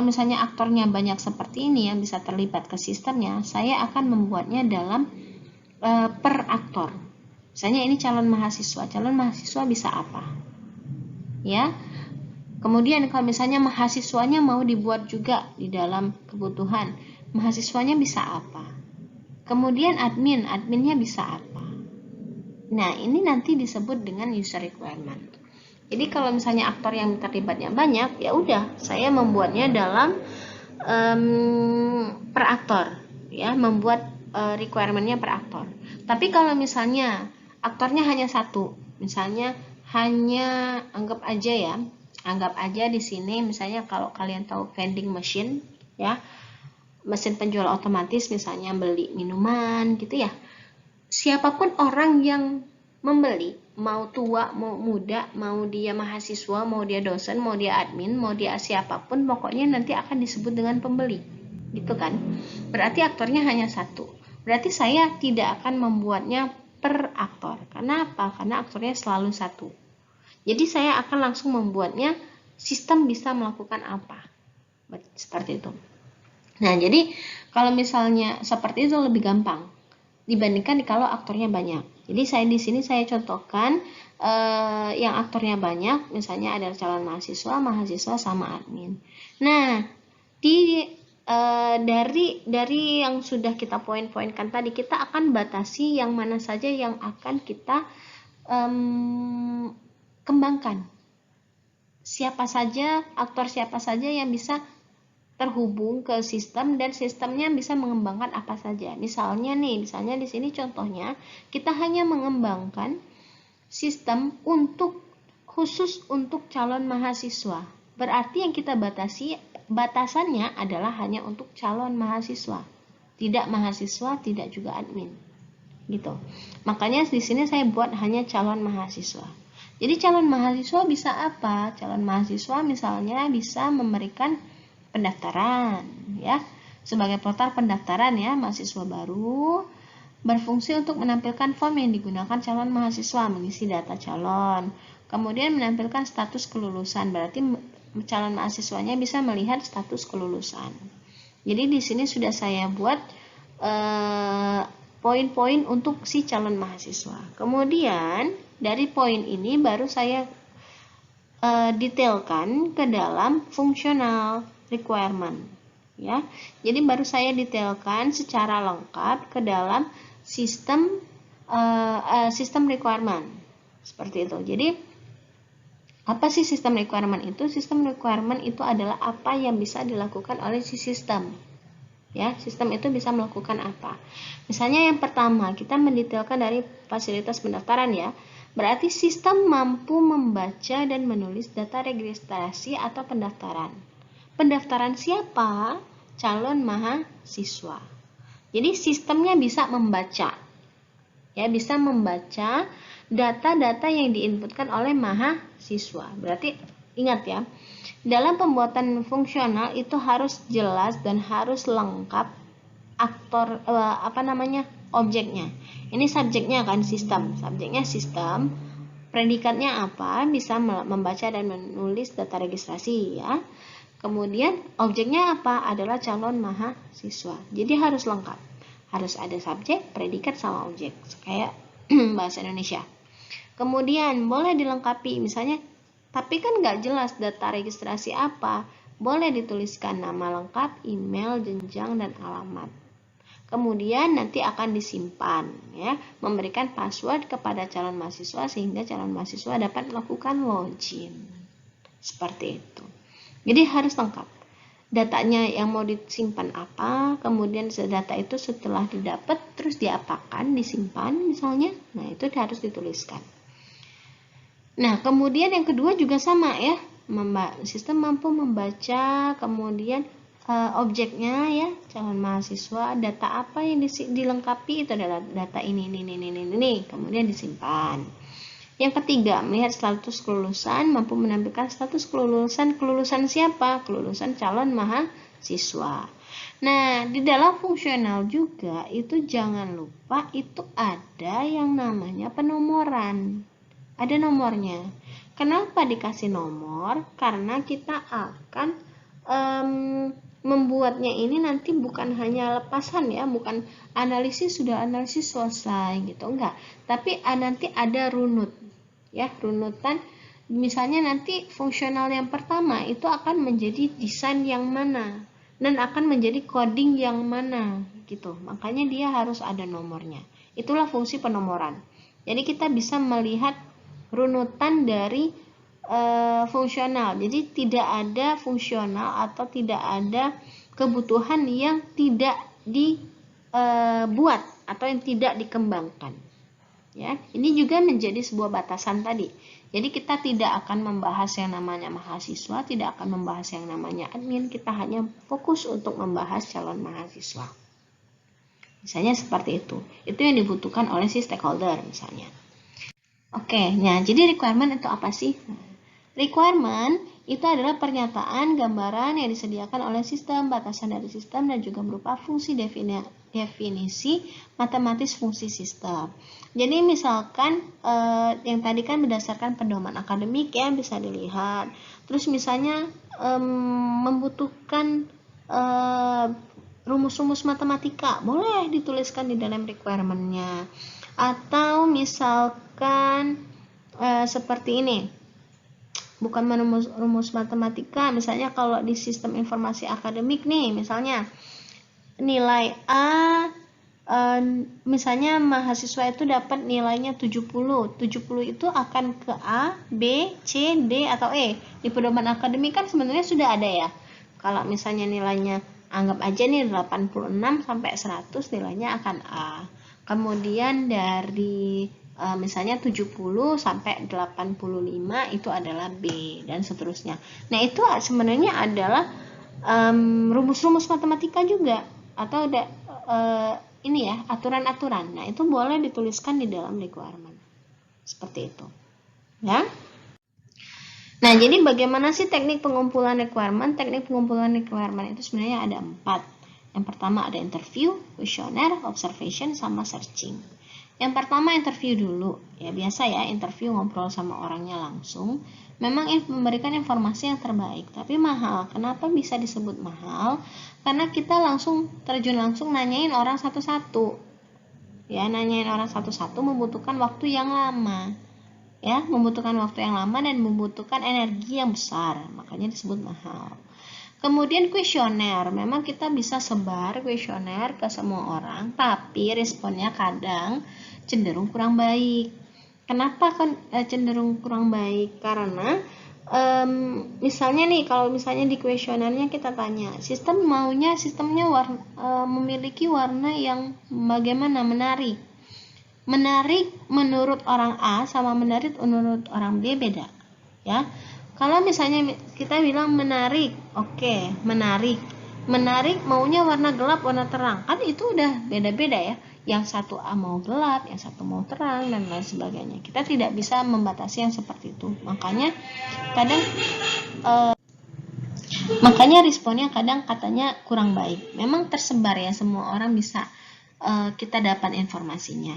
misalnya aktornya banyak seperti ini yang bisa terlibat ke sistemnya, saya akan membuatnya dalam per aktor. Misalnya ini calon mahasiswa bisa apa? Ya. Kemudian kalau misalnya mahasiswanya mau dibuat juga di dalam kebutuhan, mahasiswanya bisa apa? Kemudian adminnya bisa apa? Nah, ini nanti disebut dengan user requirement. Jadi kalau misalnya aktor yang terlibatnya banyak, ya udah saya membuatnya dalam per aktor, ya, membuat requirement-nya per aktor. Tapi kalau misalnya aktornya hanya satu, misalnya hanya anggap aja di sini misalnya kalau kalian tahu vending machine ya, mesin penjual otomatis, misalnya beli minuman gitu ya. Siapapun orang yang membeli, mau tua, mau muda, mau dia mahasiswa, mau dia dosen, mau dia admin, mau dia siapapun, pokoknya nanti akan disebut dengan pembeli. Gitu kan? Berarti aktornya hanya satu. Berarti saya tidak akan membuatnya per aktor. Karena apa? Karena aktornya selalu satu. Jadi saya akan langsung membuatnya sistem bisa melakukan apa. Seperti itu. Nah, jadi kalau misalnya seperti itu lebih gampang dibandingkan kalau aktornya banyak. Jadi di sini saya contohkan yang aktornya banyak, misalnya ada calon mahasiswa sama admin. Nah, dari yang sudah kita poin-poinkan tadi, kita akan batasi yang mana saja yang akan kita kembangkan. Aktor siapa saja yang bisa terhubung ke sistem dan sistemnya bisa mengembangkan apa saja. Misalnya di sini contohnya kita hanya mengembangkan sistem khusus untuk calon mahasiswa. Berarti yang kita batasannya adalah hanya untuk calon mahasiswa. Tidak mahasiswa, tidak juga admin. Gitu. Makanya di sini saya buat hanya calon mahasiswa. Jadi calon mahasiswa bisa apa? Calon mahasiswa misalnya bisa memberikan pendaftaran, ya, sebagai portal pendaftaran ya mahasiswa baru, berfungsi untuk menampilkan form yang digunakan calon mahasiswa, mengisi data calon, kemudian menampilkan status kelulusan, berarti calon mahasiswanya bisa melihat status kelulusan. Jadi di sini sudah saya buat poin-poin untuk si calon mahasiswa. Kemudian dari poin ini baru saya detailkan ke dalam functional requirement, ya. Jadi baru saya detailkan secara lengkap ke dalam sistem requirement seperti itu. Jadi apa sih sistem requirement itu? Sistem requirement itu adalah apa yang bisa dilakukan oleh si sistem. Ya, sistem itu bisa melakukan apa? Misalnya yang pertama, kita mendetailkan dari fasilitas pendaftaran ya. Berarti sistem mampu membaca dan menulis data registrasi atau pendaftaran. Pendaftaran siapa? Calon mahasiswa. Jadi sistemnya bisa membaca. Ya, bisa membaca data-data yang diinputkan oleh mahasiswa. Berarti ingat ya, dalam pembuatan fungsional itu harus jelas dan harus lengkap objeknya. Ini subjeknya kan sistem, subjeknya sistem, predikatnya apa? Bisa membaca dan menulis data registrasi ya. Kemudian objeknya apa? Adalah calon mahasiswa. Jadi harus lengkap. Harus ada subjek, predikat sama objek. Kayak bahasa Indonesia. Kemudian boleh dilengkapi misalnya, tapi kan nggak jelas data registrasi apa. Boleh dituliskan nama lengkap, email, jenjang, dan alamat. Kemudian nanti akan disimpan ya, memberikan password kepada calon mahasiswa sehingga calon mahasiswa dapat melakukan login. Seperti itu. Jadi harus lengkap. Datanya yang mau disimpan apa, kemudian data itu setelah didapat terus diapakan, disimpan misalnya. Nah, itu harus dituliskan. Nah, kemudian yang kedua juga sama ya. Sistem mampu membaca, kemudian objeknya ya, calon mahasiswa, data apa yang dilengkapi itu adalah data ini, kemudian disimpan. Yang ketiga, melihat status kelulusan, mampu menampilkan status kelulusan siapa? Kelulusan calon mahasiswa. Nah, di dalam fungsional juga itu jangan lupa itu ada yang namanya penomoran. Ada nomornya. Kenapa dikasih nomor? Karena kita akan membuatnya ini nanti bukan hanya lepasan ya, bukan analisis sudah analisis selesai gitu, enggak. Tapi nanti ada runut ya, runutan. Misalnya nanti fungsional yang pertama itu akan menjadi desain yang mana dan akan menjadi coding yang mana gitu. Makanya dia harus ada nomornya. Itulah fungsi penomoran. Jadi kita bisa melihat runutan dari fungsional. Jadi tidak ada fungsional atau tidak ada kebutuhan yang tidak dibuat atau yang tidak dikembangkan. Ya, ini juga menjadi sebuah batasan tadi. Jadi kita tidak akan membahas yang namanya mahasiswa, tidak akan membahas yang namanya admin, kita hanya fokus untuk membahas calon mahasiswa. Misalnya seperti itu. Itu yang dibutuhkan oleh si stakeholder misalnya. Oke, nah jadi requirement itu apa sih? Requirement itu adalah pernyataan gambaran yang disediakan oleh sistem, batasan dari sistem, dan juga berupa fungsi definisi matematis fungsi sistem. Jadi misalkan yang tadi kan berdasarkan pedoman akademik ya, bisa dilihat. Terus misalnya membutuhkan rumus-rumus matematika, boleh dituliskan di dalam requirement-nya. Atau misalkan seperti ini, bukan rumus matematika, misalnya kalau di sistem informasi akademik nih, misalnya nilai A, misalnya mahasiswa itu dapat nilainya 70 itu akan ke A, B, C, D, atau E. Di pedoman akademik kan sebenarnya sudah ada ya. Kalau misalnya nilainya, anggap aja nih 86 sampai 100 nilainya akan A. Kemudian dari misalnya 70 sampai 85 itu adalah B, dan seterusnya. Nah, itu sebenarnya adalah rumus-rumus matematika juga, atau ini ya, aturan-aturan. Nah, itu boleh dituliskan di dalam requirement. Seperti itu. Ya. Nah, jadi bagaimana sih teknik pengumpulan requirement? Teknik pengumpulan requirement itu sebenarnya ada 4. Yang pertama ada interview, questionnaire, observation, sama searching. Yang pertama interview dulu. Ya biasa ya, interview ngobrol sama orangnya langsung. Memang memberikan informasi yang terbaik, tapi mahal. Kenapa bisa disebut mahal? Karena kita terjun langsung nanyain orang satu-satu. Ya, nanyain orang satu-satu membutuhkan waktu yang lama. Ya, membutuhkan waktu yang lama dan membutuhkan energi yang besar. Makanya disebut mahal. Kemudian kuesioner, memang kita bisa sebar kuesioner ke semua orang, tapi responnya kadang cenderung kurang baik. Kenapa kan cenderung kurang baik? Karena misalnya nih, kalau misalnya di kuesionernya kita tanya, sistemnya memiliki warna yang bagaimana, menarik. Menarik menurut orang A sama menarik menurut orang B beda, ya. Kalau misalnya kita bilang menarik, oke, menarik maunya warna gelap, warna terang, kan itu udah beda-beda ya. Yang satu A mau gelap, yang satu mau terang, dan lain sebagainya. Kita tidak bisa membatasi yang seperti itu. Makanya kadang responnya kadang katanya kurang baik. Memang tersebar ya, semua orang bisa kita dapat informasinya.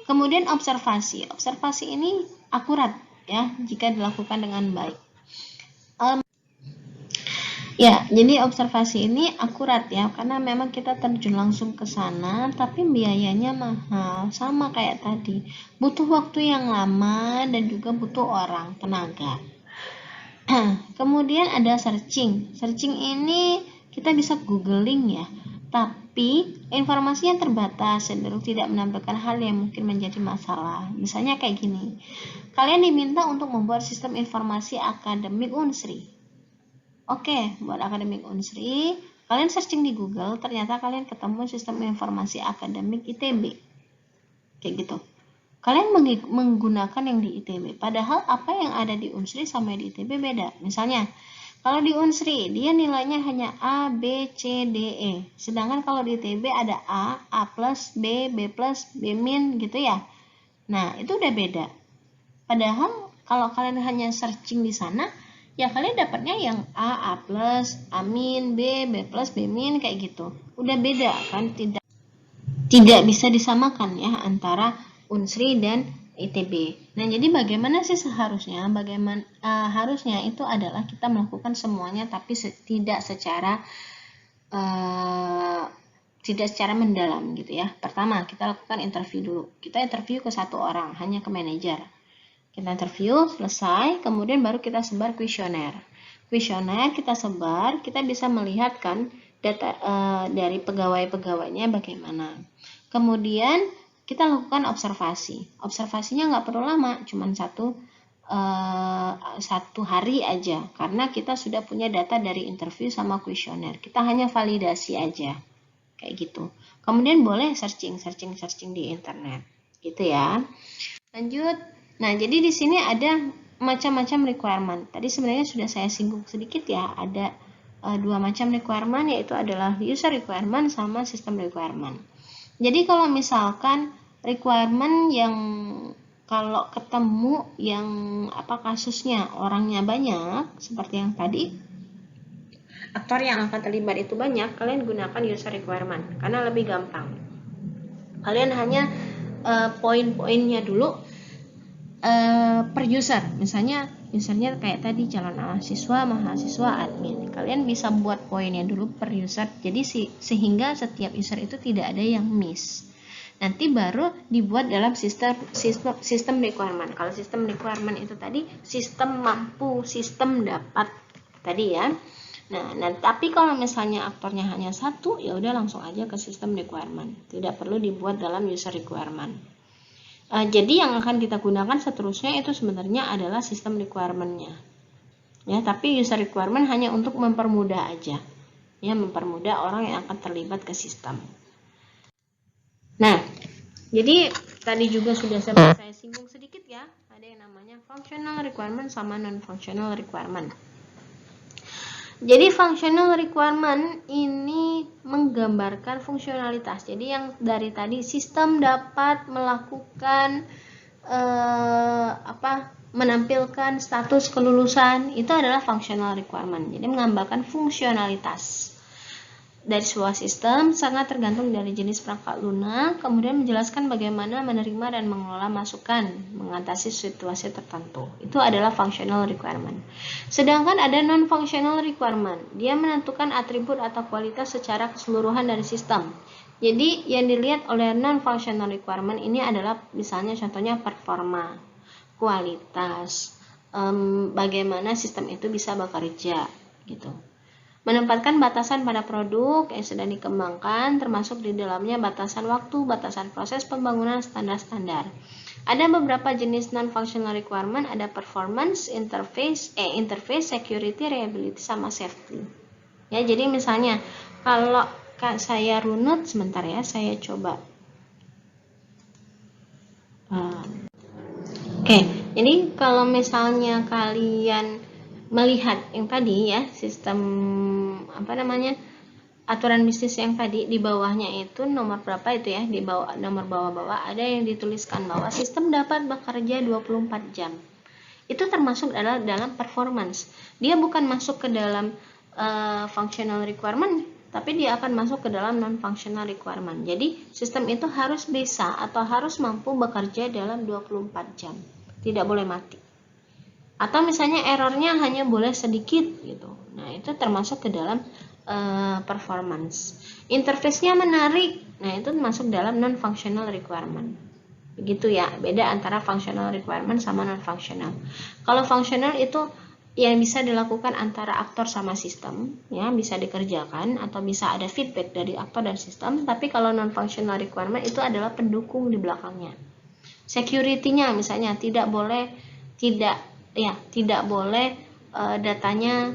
Kemudian observasi ini akurat ya jika dilakukan dengan baik. Ya, jadi observasi ini akurat ya, karena memang kita terjun langsung ke sana, tapi biayanya mahal, sama kayak tadi. Butuh waktu yang lama dan juga butuh orang, tenaga. Kemudian ada searching. Searching ini kita bisa googling ya, tapi informasi yang terbatas, cenderung tidak menampilkan hal yang mungkin menjadi masalah. Misalnya kayak gini, kalian diminta untuk membuat sistem informasi akademik Unsri. Oke, buat akademik Unsri, kalian searching di Google, ternyata kalian ketemu sistem informasi akademik ITB. Kayak gitu. Kalian menggunakan yang di ITB, padahal apa yang ada di Unsri sama di ITB beda. Misalnya, kalau di Unsri, dia nilainya hanya A, B, C, D, E. Sedangkan kalau di ITB ada A, A+, B, B+, B-, gitu ya. Nah, itu udah beda. Padahal kalau kalian hanya searching di sana, ya kalian dapatnya yang A+, A-, B, B+, B- kayak gitu. Udah beda kan, tidak bisa disamakan ya antara Unsri dan ITB. Nah, jadi bagaimana sih seharusnya? Harusnya itu adalah kita melakukan semuanya, tapi tidak secara mendalam gitu ya. Pertama, kita lakukan interview dulu. Kita interview ke satu orang, hanya ke manajer. Kita interview, selesai, kemudian baru kita sebar kuesioner. Kuesioner kita sebar, kita bisa melihat kan data dari pegawai-pegawainya bagaimana. Kemudian kita lakukan observasi. Observasinya nggak perlu lama, cuma satu hari aja, karena kita sudah punya data dari interview sama kuesioner. Kita hanya validasi aja, kayak gitu. Kemudian boleh searching di internet, gitu ya. Lanjut. Nah, jadi di sini ada macam-macam requirement. Tadi sebenarnya sudah saya singgung sedikit ya, ada dua macam requirement, yaitu adalah user requirement sama system requirement. Jadi kalau misalkan requirement yang kalau ketemu yang kasusnya orangnya banyak, seperti yang tadi, aktor yang akan terlibat itu banyak, kalian gunakan user requirement karena lebih gampang. Kalian hanya poin-poinnya dulu per user. Misalnya usernya kayak tadi calon mahasiswa, admin. Kalian bisa buat poinnya dulu per user. Jadi sehingga setiap user itu tidak ada yang miss. Nanti baru dibuat dalam sistem requirement. Kalau sistem requirement itu tadi sistem mampu, sistem dapat tadi ya. Nah, tapi kalau misalnya aktornya hanya satu, ya udah langsung aja ke sistem requirement. Tidak perlu dibuat dalam user requirement. Jadi yang akan kita gunakan seterusnya itu sebenarnya adalah sistem requirement-nya. Ya, tapi user requirement hanya untuk mempermudah aja. Ya, mempermudah orang yang akan terlibat ke sistem. Nah, jadi tadi juga sudah saya singgung sedikit ya, ada yang namanya functional requirement sama non-functional requirement. Jadi functional requirement ini menggambarkan fungsionalitas. Jadi yang dari tadi sistem dapat melakukan menampilkan status kelulusan, itu adalah functional requirement. Jadi menggambarkan fungsionalitas dari sebuah sistem sangat tergantung dari jenis perangkat lunak, kemudian menjelaskan bagaimana menerima dan mengelola masukan mengatasi situasi tertentu. Itu adalah functional requirement. Sedangkan ada non-functional requirement. Dia menentukan atribut atau kualitas secara keseluruhan dari sistem. Jadi yang dilihat oleh non-functional requirement ini adalah misalnya contohnya performa, kualitas, bagaimana sistem itu bisa bekerja gitu. Menempatkan batasan pada produk yang sedang dikembangkan, termasuk di dalamnya batasan waktu, batasan proses pembangunan standar-standar. Ada beberapa jenis non-functional requirement, ada performance, interface, security, reliability, sama safety. Ya, jadi misalnya kalau saya runut sebentar ya, saya coba. Oke, jadi kalau misalnya kalian melihat yang tadi ya, sistem aturan bisnis yang tadi, di bawahnya itu nomor berapa itu ya, di bawah nomor bawah-bawah ada yang dituliskan bahwa sistem dapat bekerja 24 jam. Itu termasuk dalam performance. Dia bukan masuk ke dalam functional requirement, tapi dia akan masuk ke dalam non-functional requirement. Jadi sistem itu harus bisa atau harus mampu bekerja dalam 24 jam. Tidak boleh mati. Atau misalnya errornya hanya boleh sedikit gitu. Nah, itu termasuk ke dalam performance. Interface-nya menarik. Nah, itu masuk dalam non-functional requirement. Begitu ya, beda antara functional requirement sama non-functional. Kalau functional itu yang bisa dilakukan antara aktor sama sistem, ya, bisa dikerjakan atau bisa ada feedback dari aktor dan sistem. Tapi kalau non-functional requirement itu adalah pendukung di belakangnya. Security-nya misalnya tidak boleh datanya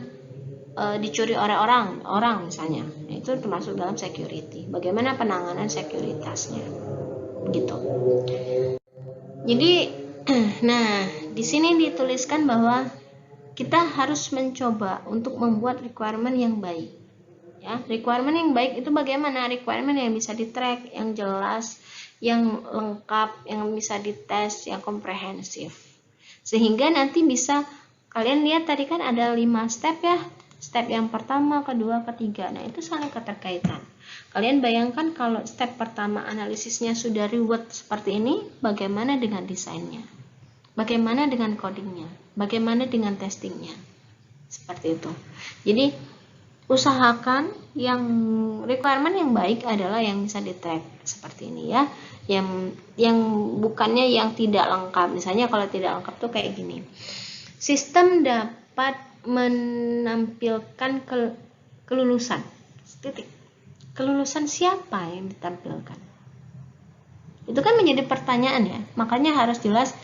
dicuri oleh orang misalnya. Itu termasuk dalam security. Bagaimana penanganan sekuritasnya, gitu. Jadi, nah di sini dituliskan bahwa kita harus mencoba untuk membuat requirement yang baik. Ya, requirement yang baik itu bagaimana? Requirement yang bisa di-track, yang jelas, yang lengkap, yang bisa dites, yang komprehensif. Sehingga nanti bisa kalian lihat tadi kan ada 5 step ya. Step yang pertama, kedua, ketiga. Nah, itu saling keterkaitan. Kalian bayangkan kalau step pertama analisisnya sudah reward seperti ini, bagaimana dengan desainnya? Bagaimana dengan codingnya? Bagaimana dengan testingnya? Seperti itu. Jadi, usahakan yang requirement yang baik adalah yang bisa di-track seperti ini ya. Yang bukannya yang tidak lengkap. Misalnya kalau tidak lengkap tuh kayak gini. Sistem dapat menampilkan kelulusan. Titik. Kelulusan siapa yang ditampilkan? Itu kan menjadi pertanyaan ya. Makanya harus jelas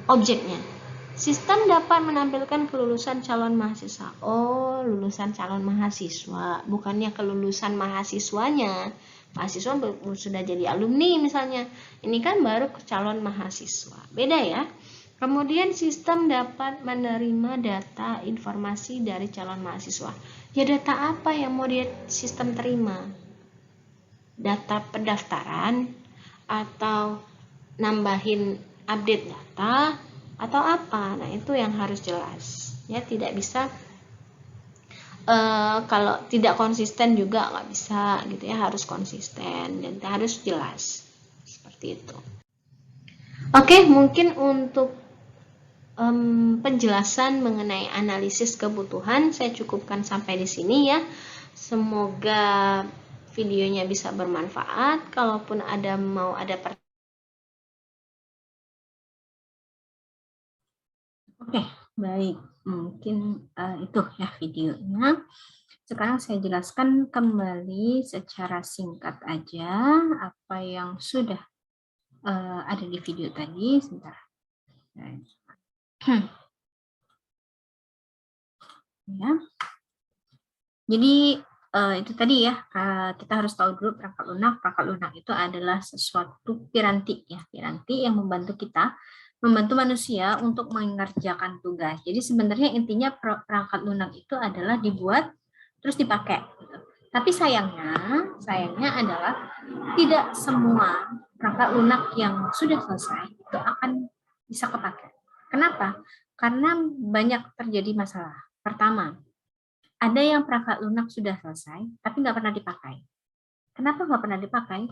objeknya. Sistem dapat menampilkan kelulusan calon mahasiswa. Oh, lulusan calon mahasiswa, bukannya kelulusan mahasiswanya. Mahasiswa sudah jadi alumni misalnya. Ini kan baru calon mahasiswa. Beda ya. Kemudian sistem dapat menerima data informasi dari calon mahasiswa. Ya, data apa yang mau sistem terima? Data pendaftaran atau nambahin update data atau apa? Nah, itu yang harus jelas. Ya, tidak bisa kalau tidak konsisten juga nggak bisa gitu ya, harus konsisten dan harus jelas. Seperti itu. Oke, mungkin untuk penjelasan mengenai analisis kebutuhan saya cukupkan sampai di sini ya. Semoga videonya bisa bermanfaat. Kalaupun ada pertanyaan. Oke, baik. Mungkin itu ya videonya. Sekarang saya jelaskan kembali secara singkat aja apa yang sudah ada di video tadi. Sebentar. Ya. Jadi itu tadi ya, kita harus tahu dulu perangkat lunak. Perangkat lunak itu adalah sesuatu piranti ya, piranti yang membantu manusia untuk mengerjakan tugas. Jadi sebenarnya intinya perangkat lunak itu adalah dibuat terus dipakai. Gitu. Tapi sayangnya adalah tidak semua perangkat lunak yang sudah selesai itu akan bisa kepakai. Kenapa? Karena banyak terjadi masalah. Pertama, ada yang perangkat lunak sudah selesai, tapi nggak pernah dipakai. Kenapa nggak pernah dipakai?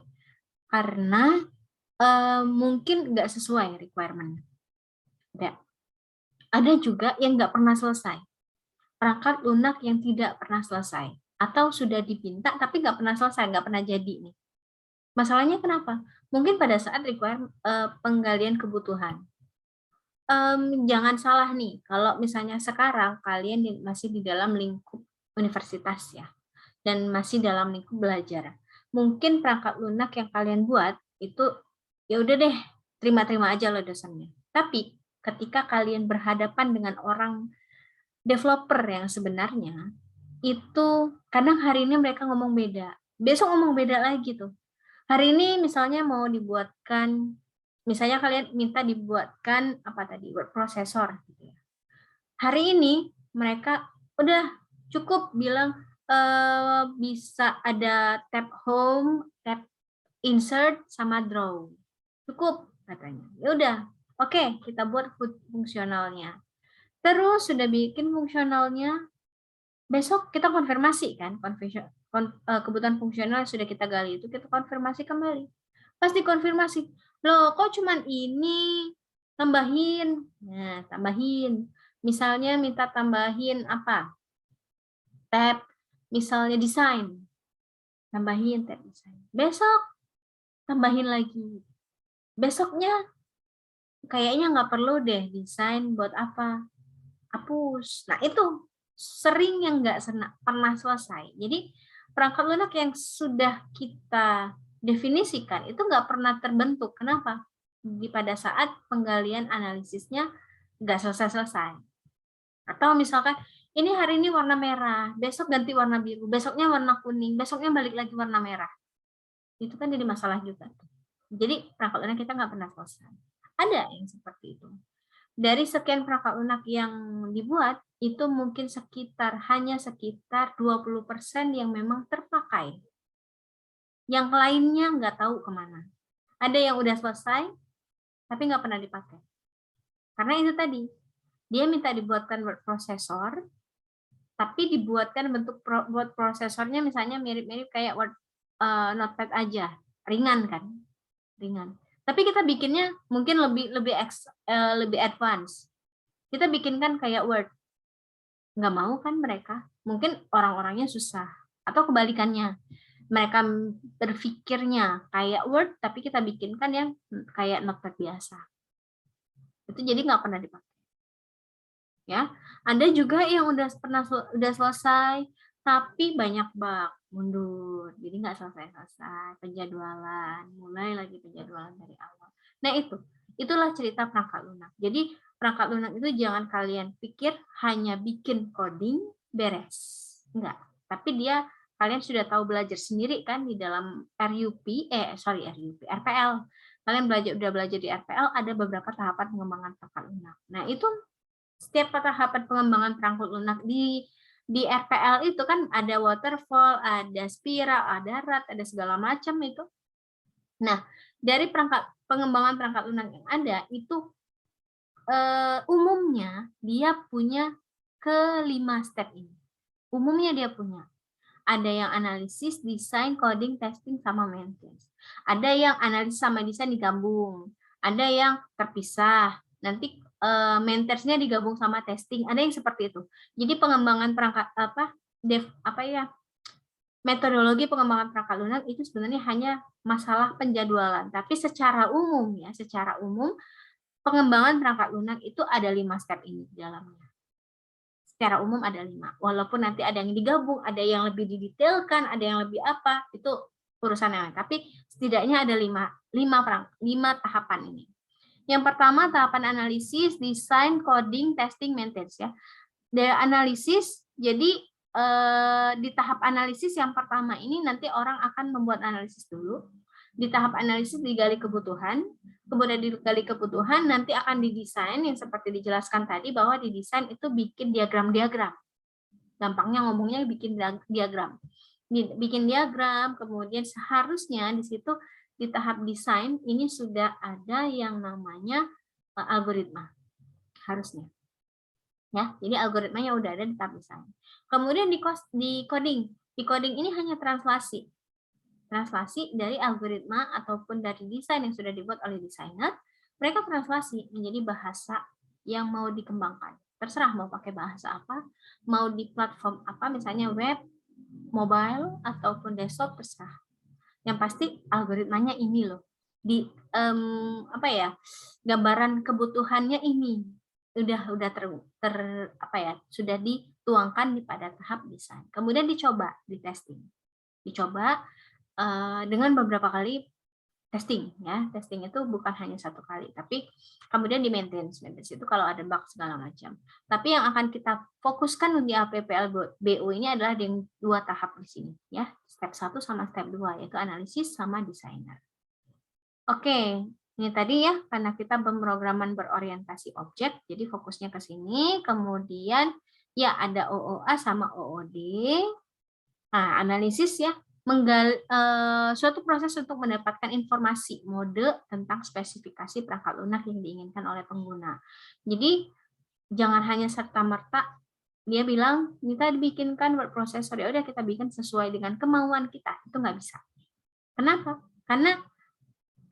Karena mungkin nggak sesuai requirement. Ada juga yang nggak pernah selesai. Perangkat lunak yang tidak pernah selesai. Atau sudah dipinta, tapi nggak pernah selesai, nggak pernah jadi nih. Masalahnya kenapa? Mungkin pada saat penggalian kebutuhan. Jangan salah nih, kalau misalnya sekarang kalian masih di dalam lingkup universitas ya, dan masih dalam lingkup belajar. Mungkin perangkat lunak yang kalian buat itu ya udah deh, terima-terima aja loh dosennya. Tapi ketika kalian berhadapan dengan orang developer yang sebenarnya, itu kadang hari ini mereka ngomong beda, besok ngomong beda lagi tuh. Hari ini misalnya mau dibuatkan, misalnya kalian minta dibuatkan apa tadi, word processor gitu ya. Hari ini mereka udah cukup bilang bisa ada tab home, tab insert sama draw. Cukup katanya. Ya udah, oke, kita buat fungsionalnya. Terus sudah bikin fungsionalnya, besok kita konfirmasi kan, kebutuhan fungsional yang sudah kita gali itu kita konfirmasi kembali. Pasti konfirmasi, loh kok cuman ini, tambahin. Nah, tambahin. Misalnya minta tambahin apa? Tab, misalnya desain. Tambahin tab desain. Besok, tambahin lagi. Besoknya, kayaknya nggak perlu deh desain buat apa. Hapus. Nah, itu sering yang nggak pernah selesai. Jadi, perangkat lunak yang sudah kita definisikan itu nggak pernah terbentuk. Kenapa? Pada saat penggalian analisisnya nggak selesai-selesai. Atau misalkan, ini hari ini warna merah, besok ganti warna biru, besoknya warna kuning, besoknya balik lagi warna merah. Itu kan jadi masalah juga. Jadi perangkat lunak kita nggak pernah selesai. Ada yang seperti itu. Dari sekian perangkat lunak yang dibuat, itu mungkin hanya sekitar 20% yang memang terpakai. Yang lainnya nggak tahu kemana. Ada yang udah selesai, tapi nggak pernah dipakai. Karena itu tadi, dia minta dibuatkan word processor, tapi dibuatkan bentuk word prosesornya misalnya mirip-mirip kayak Word Notepad aja, ringan kan, ringan. Tapi kita bikinnya mungkin lebih advance. Kita bikinkan kayak Word, nggak mau kan mereka? Mungkin orang-orangnya susah, atau kebalikannya, mereka berpikirnya kayak Word, tapi kita bikinkan yang kayak Notepad biasa. Itu jadi nggak pernah dipakai. Ya, ada juga yang udah selesai, tapi banyak bug, mundur, jadi nggak selesai-selesai, penjadwalan, mulai lagi penjadwalan dari awal. Nah itulah cerita perangkat lunak. Jadi perangkat lunak itu jangan kalian pikir hanya bikin coding beres, enggak. Tapi kalian sudah tahu belajar sendiri kan di dalam RPL. Kalian udah belajar di RPL, ada beberapa tahapan pengembangan perangkat lunak. Nah itu setiap tahapan pengembangan perangkat lunak di RPL itu kan ada waterfall, ada spiral, ada rat, ada segala macam itu. Nah, dari pengembangan perangkat lunak yang ada itu umumnya dia punya ke-5 step ini. Umumnya dia punya. Ada yang analisis, desain, coding, testing, sama maintenance. Ada yang analisis sama desain digabung. Ada yang terpisah. Nanti maintenance-nya digabung sama testing, ada yang seperti itu. Jadi pengembangan perangkat metodologi pengembangan perangkat lunak itu sebenarnya hanya masalah penjadwalan. Tapi secara umum pengembangan perangkat lunak itu ada 5 step ini di dalamnya. Secara umum ada 5. Walaupun nanti ada yang digabung, ada yang lebih didetailkan, ada yang lebih apa, itu urusan yang lain. Tapi setidaknya ada 5 tahapan ini. Yang pertama tahapan analisis, desain, coding, testing, maintenance ya. Dari analisis, jadi di tahap analisis yang pertama ini nanti orang akan membuat analisis dulu. Di tahap analisis digali kebutuhan, kemudian digali kebutuhan nanti akan didesain yang seperti dijelaskan tadi, bahwa didesain itu bikin diagram-diagram. Gampangnya ngomongnya bikin diagram. Bikin diagram, kemudian seharusnya di situ di tahap desain ini sudah ada yang namanya algoritma. Harusnya. Ya, jadi algoritmanya udah ada di tahap desain. Kemudian di coding. Di coding ini hanya translasi. Translasi dari algoritma ataupun dari desain yang sudah dibuat oleh desainer, mereka translasi menjadi bahasa yang mau dikembangkan. Terserah mau pakai bahasa apa, mau di platform apa, misalnya web, mobile, ataupun desktop, terserah. Yang pasti algoritmanya ini loh. Di gambaran kebutuhannya ini sudah sudah dituangkan pada tahap desain. Kemudian dicoba, di testing. Dicoba dengan beberapa kali testing, ya. Testing itu bukan hanya satu kali, tapi kemudian di maintenance itu kalau ada bug segala macam. Tapi yang akan kita fokuskan di APPLBO ini adalah di 2 tahap di sini, ya. Step 1 sama step 2, yaitu analisis sama desainer. Oke, ini tadi ya, karena kita pemrograman berorientasi objek, jadi fokusnya ke sini. Kemudian ya ada OOA sama OOD. Nah, analisis ya, suatu proses untuk mendapatkan informasi mode tentang spesifikasi perangkat lunak yang diinginkan oleh pengguna. Jadi jangan hanya serta-merta dia bilang kita dibikinkan word processor, ya udah kita bikin sesuai dengan kemauan kita, itu nggak bisa. Kenapa? Karena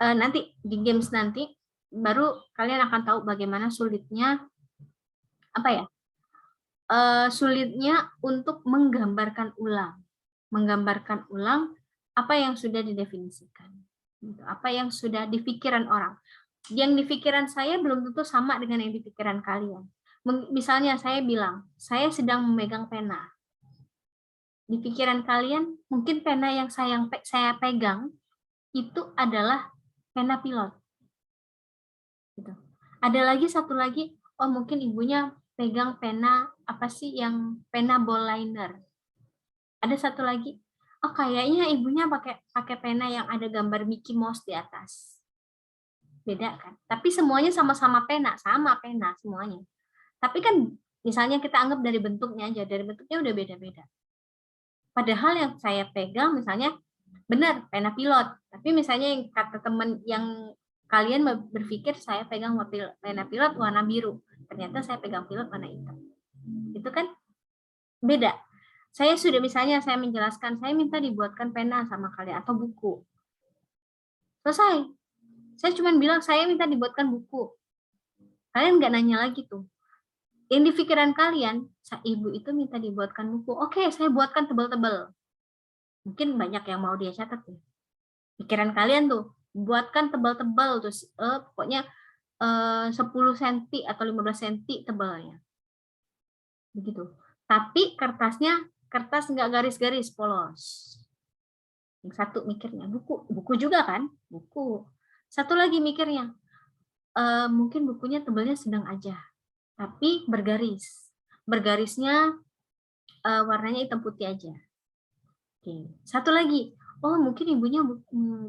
nanti di games nanti baru kalian akan tahu bagaimana sulitnya sulitnya untuk menggambarkan ulang apa yang sudah didefinisikan, apa yang sudah di pikiran orang. Yang di pikiran saya belum tentu sama dengan yang di pikiran kalian. Misalnya saya bilang saya sedang memegang pena, di pikiran kalian mungkin pena yang saya pegang itu adalah pena pilot. Gitu. Ada lagi satu lagi, oh mungkin ibunya pegang pena apa sih yang pena ball liner. Ada satu lagi, oh kayaknya ibunya pakai pena yang ada gambar Mickey Mouse di atas. Beda kan? Tapi semuanya sama-sama pena, sama pena semuanya. Tapi kan misalnya kita anggap dari bentuknya aja, dari bentuknya udah beda-beda. Padahal yang saya pegang misalnya benar pena pilot, tapi misalnya yang kata teman yang kalian berpikir saya pegang pena pilot warna biru, ternyata saya pegang pilot warna hitam. Itu kan beda. Saya sudah misalnya saya menjelaskan, saya minta dibuatkan pena sama kalian atau buku. Selesai. Saya cuma bilang saya minta dibuatkan buku. Kalian nggak nanya lagi tuh. Yang di pikiran kalian, ibu itu minta dibuatkan buku. Oke, saya buatkan tebal-tebal. Mungkin banyak yang mau dia catat ya. Pikiran kalian tuh, buatkan tebal-tebal terus pokoknya 10 cm atau 15 cm tebalnya. Begitu. Tapi kertas nggak garis-garis, polos. Yang satu mikirnya buku juga kan? Buku. Satu lagi mikirnya mungkin bukunya tebalnya sedang aja, tapi bergaris. Bergarisnya warnanya hitam putih aja. Oke. Satu lagi, oh mungkin ibunya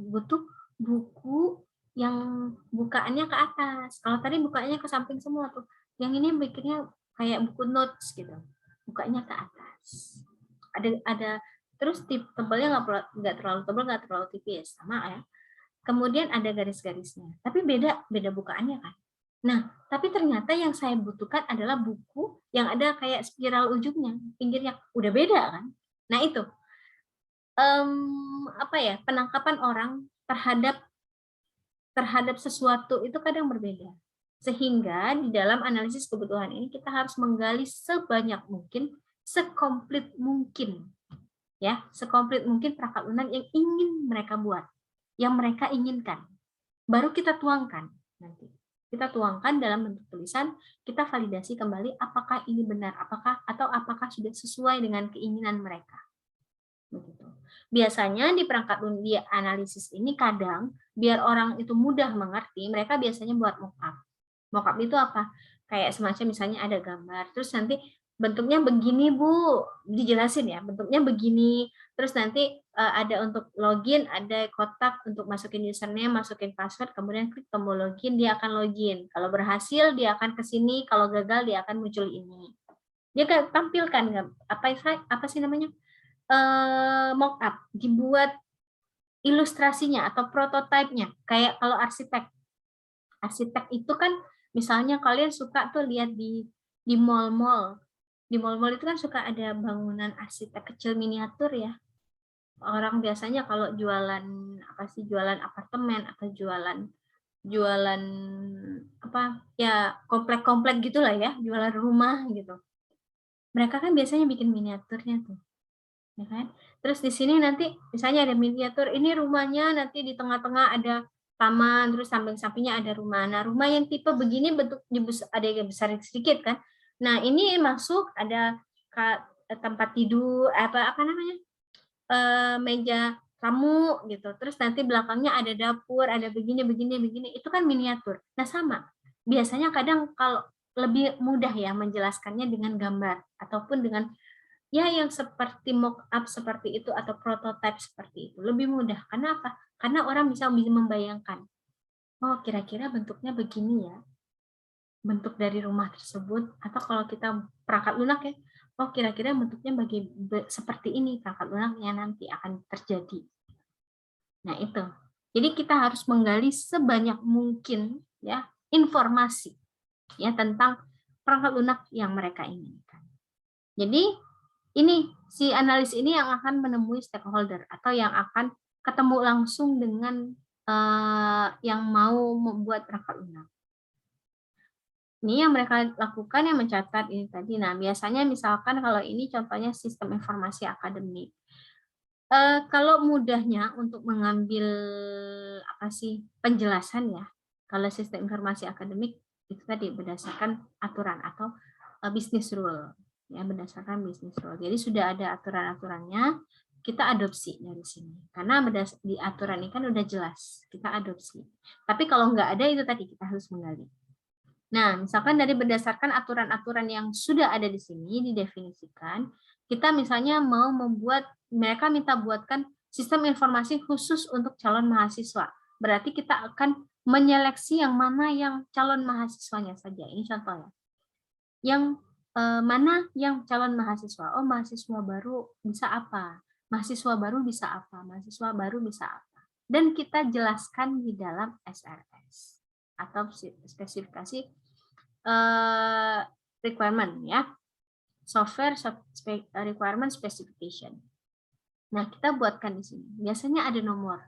butuh buku yang bukaannya ke atas. Kalau tadi bukaannya ke samping semua tuh. Yang ini bikinnya kayak buku notes gitu. Bukanya ke atas. Ada terus tebalnya nggak terlalu tebal, nggak terlalu tipis, sama ya. Kemudian ada garis-garisnya. Tapi beda bukaannya kan. Nah, tapi ternyata yang saya butuhkan adalah buku yang ada kayak spiral ujungnya, pinggirnya. Udah beda kan? Nah, itu. Penangkapan orang terhadap sesuatu itu kadang berbeda. Sehingga di dalam analisis kebutuhan ini kita harus menggali sebanyak mungkin, sekomplit mungkin. Ya, sekomplit mungkin perangkat lunak yang ingin mereka buat, yang mereka inginkan. Baru kita tuangkan nanti. Kita tuangkan dalam bentuk tulisan, kita validasi kembali apakah ini benar, apakah sudah sesuai dengan keinginan mereka. Begitu. Biasanya di perangkat lunak analisis ini kadang biar orang itu mudah mengerti, mereka biasanya buat mockup. Mockup itu apa? Kayak semacam misalnya ada gambar, terus nanti bentuknya begini Bu, dijelasin ya, bentuknya begini. Terus nanti ada untuk login, ada kotak untuk masukin username, masukin password, kemudian klik tombol login, dia akan login. Kalau berhasil dia akan ke sini, kalau gagal dia akan muncul ini. Dia kan tampilkan apa sih namanya? Mock up, dibuat ilustrasinya atau prototipenya. Kayak kalau arsitek. Arsitek itu kan misalnya kalian suka tuh lihat di mall-mall. Di mall-mall itu kan suka ada bangunan arsitek kecil miniatur ya. Orang biasanya kalau jualan apa sih, jualan apartemen atau jualan apa ya, komplek-komplek gitulah ya, jualan rumah gitu. Mereka kan biasanya bikin miniaturnya tuh. Ya kan? Terus di sini nanti misalnya ada miniatur, ini rumahnya nanti di tengah-tengah ada taman, terus samping-sampingnya ada rumah. Nah, rumah yang tipe begini bentuk ada yang besar sedikit kan. Nah, ini masuk ada tempat tidur apa namanya? Meja tamu gitu. Terus nanti belakangnya ada dapur, ada begini. Itu kan miniatur. Nah, sama. Biasanya kadang kalau lebih mudah ya menjelaskannya dengan gambar ataupun dengan ya yang seperti mock up seperti itu atau prototype seperti itu. Lebih mudah. Karena apa? Karena orang bisa membayangkan. Oh, kira-kira bentuknya begini ya. Bentuk dari rumah tersebut. Atau kalau kita perangkat lunak ya, oh kira-kira bentuknya seperti ini perangkat lunaknya nanti akan terjadi. Nah, itu. Jadi kita harus menggali sebanyak mungkin ya informasi ya tentang perangkat lunak yang mereka inginkan. Jadi ini si analis ini yang akan menemui stakeholder atau yang akan ketemu langsung dengan yang mau membuat perangkat lunak. Ini yang mereka lakukan, yang mencatat ini tadi. Nah, biasanya misalkan kalau ini contohnya sistem informasi akademik. Kalau mudahnya untuk mengambil apa sih penjelasan ya, kalau sistem informasi akademik itu tadi berdasarkan aturan atau business rule ya, berdasarkan business rule. Jadi sudah ada aturan-aturannya, kita adopsi dari sini. Karena di aturan ini kan udah jelas, kita adopsi. Tapi kalau nggak ada itu tadi kita harus menggali. Nah, misalkan dari berdasarkan aturan-aturan yang sudah ada di sini didefinisikan, kita misalnya mau membuat, mereka minta buatkan sistem informasi khusus untuk calon mahasiswa. Berarti kita akan menyeleksi yang mana yang calon mahasiswanya saja. Ini contohnya. Yang mana yang calon mahasiswa? Oh, mahasiswa baru bisa apa? Mahasiswa baru bisa apa? Mahasiswa baru bisa apa? Dan kita jelaskan di dalam SRS atau spesifikasi requirement ya, software requirement specification. Nah, kita buatkan di sini. Biasanya ada nomor.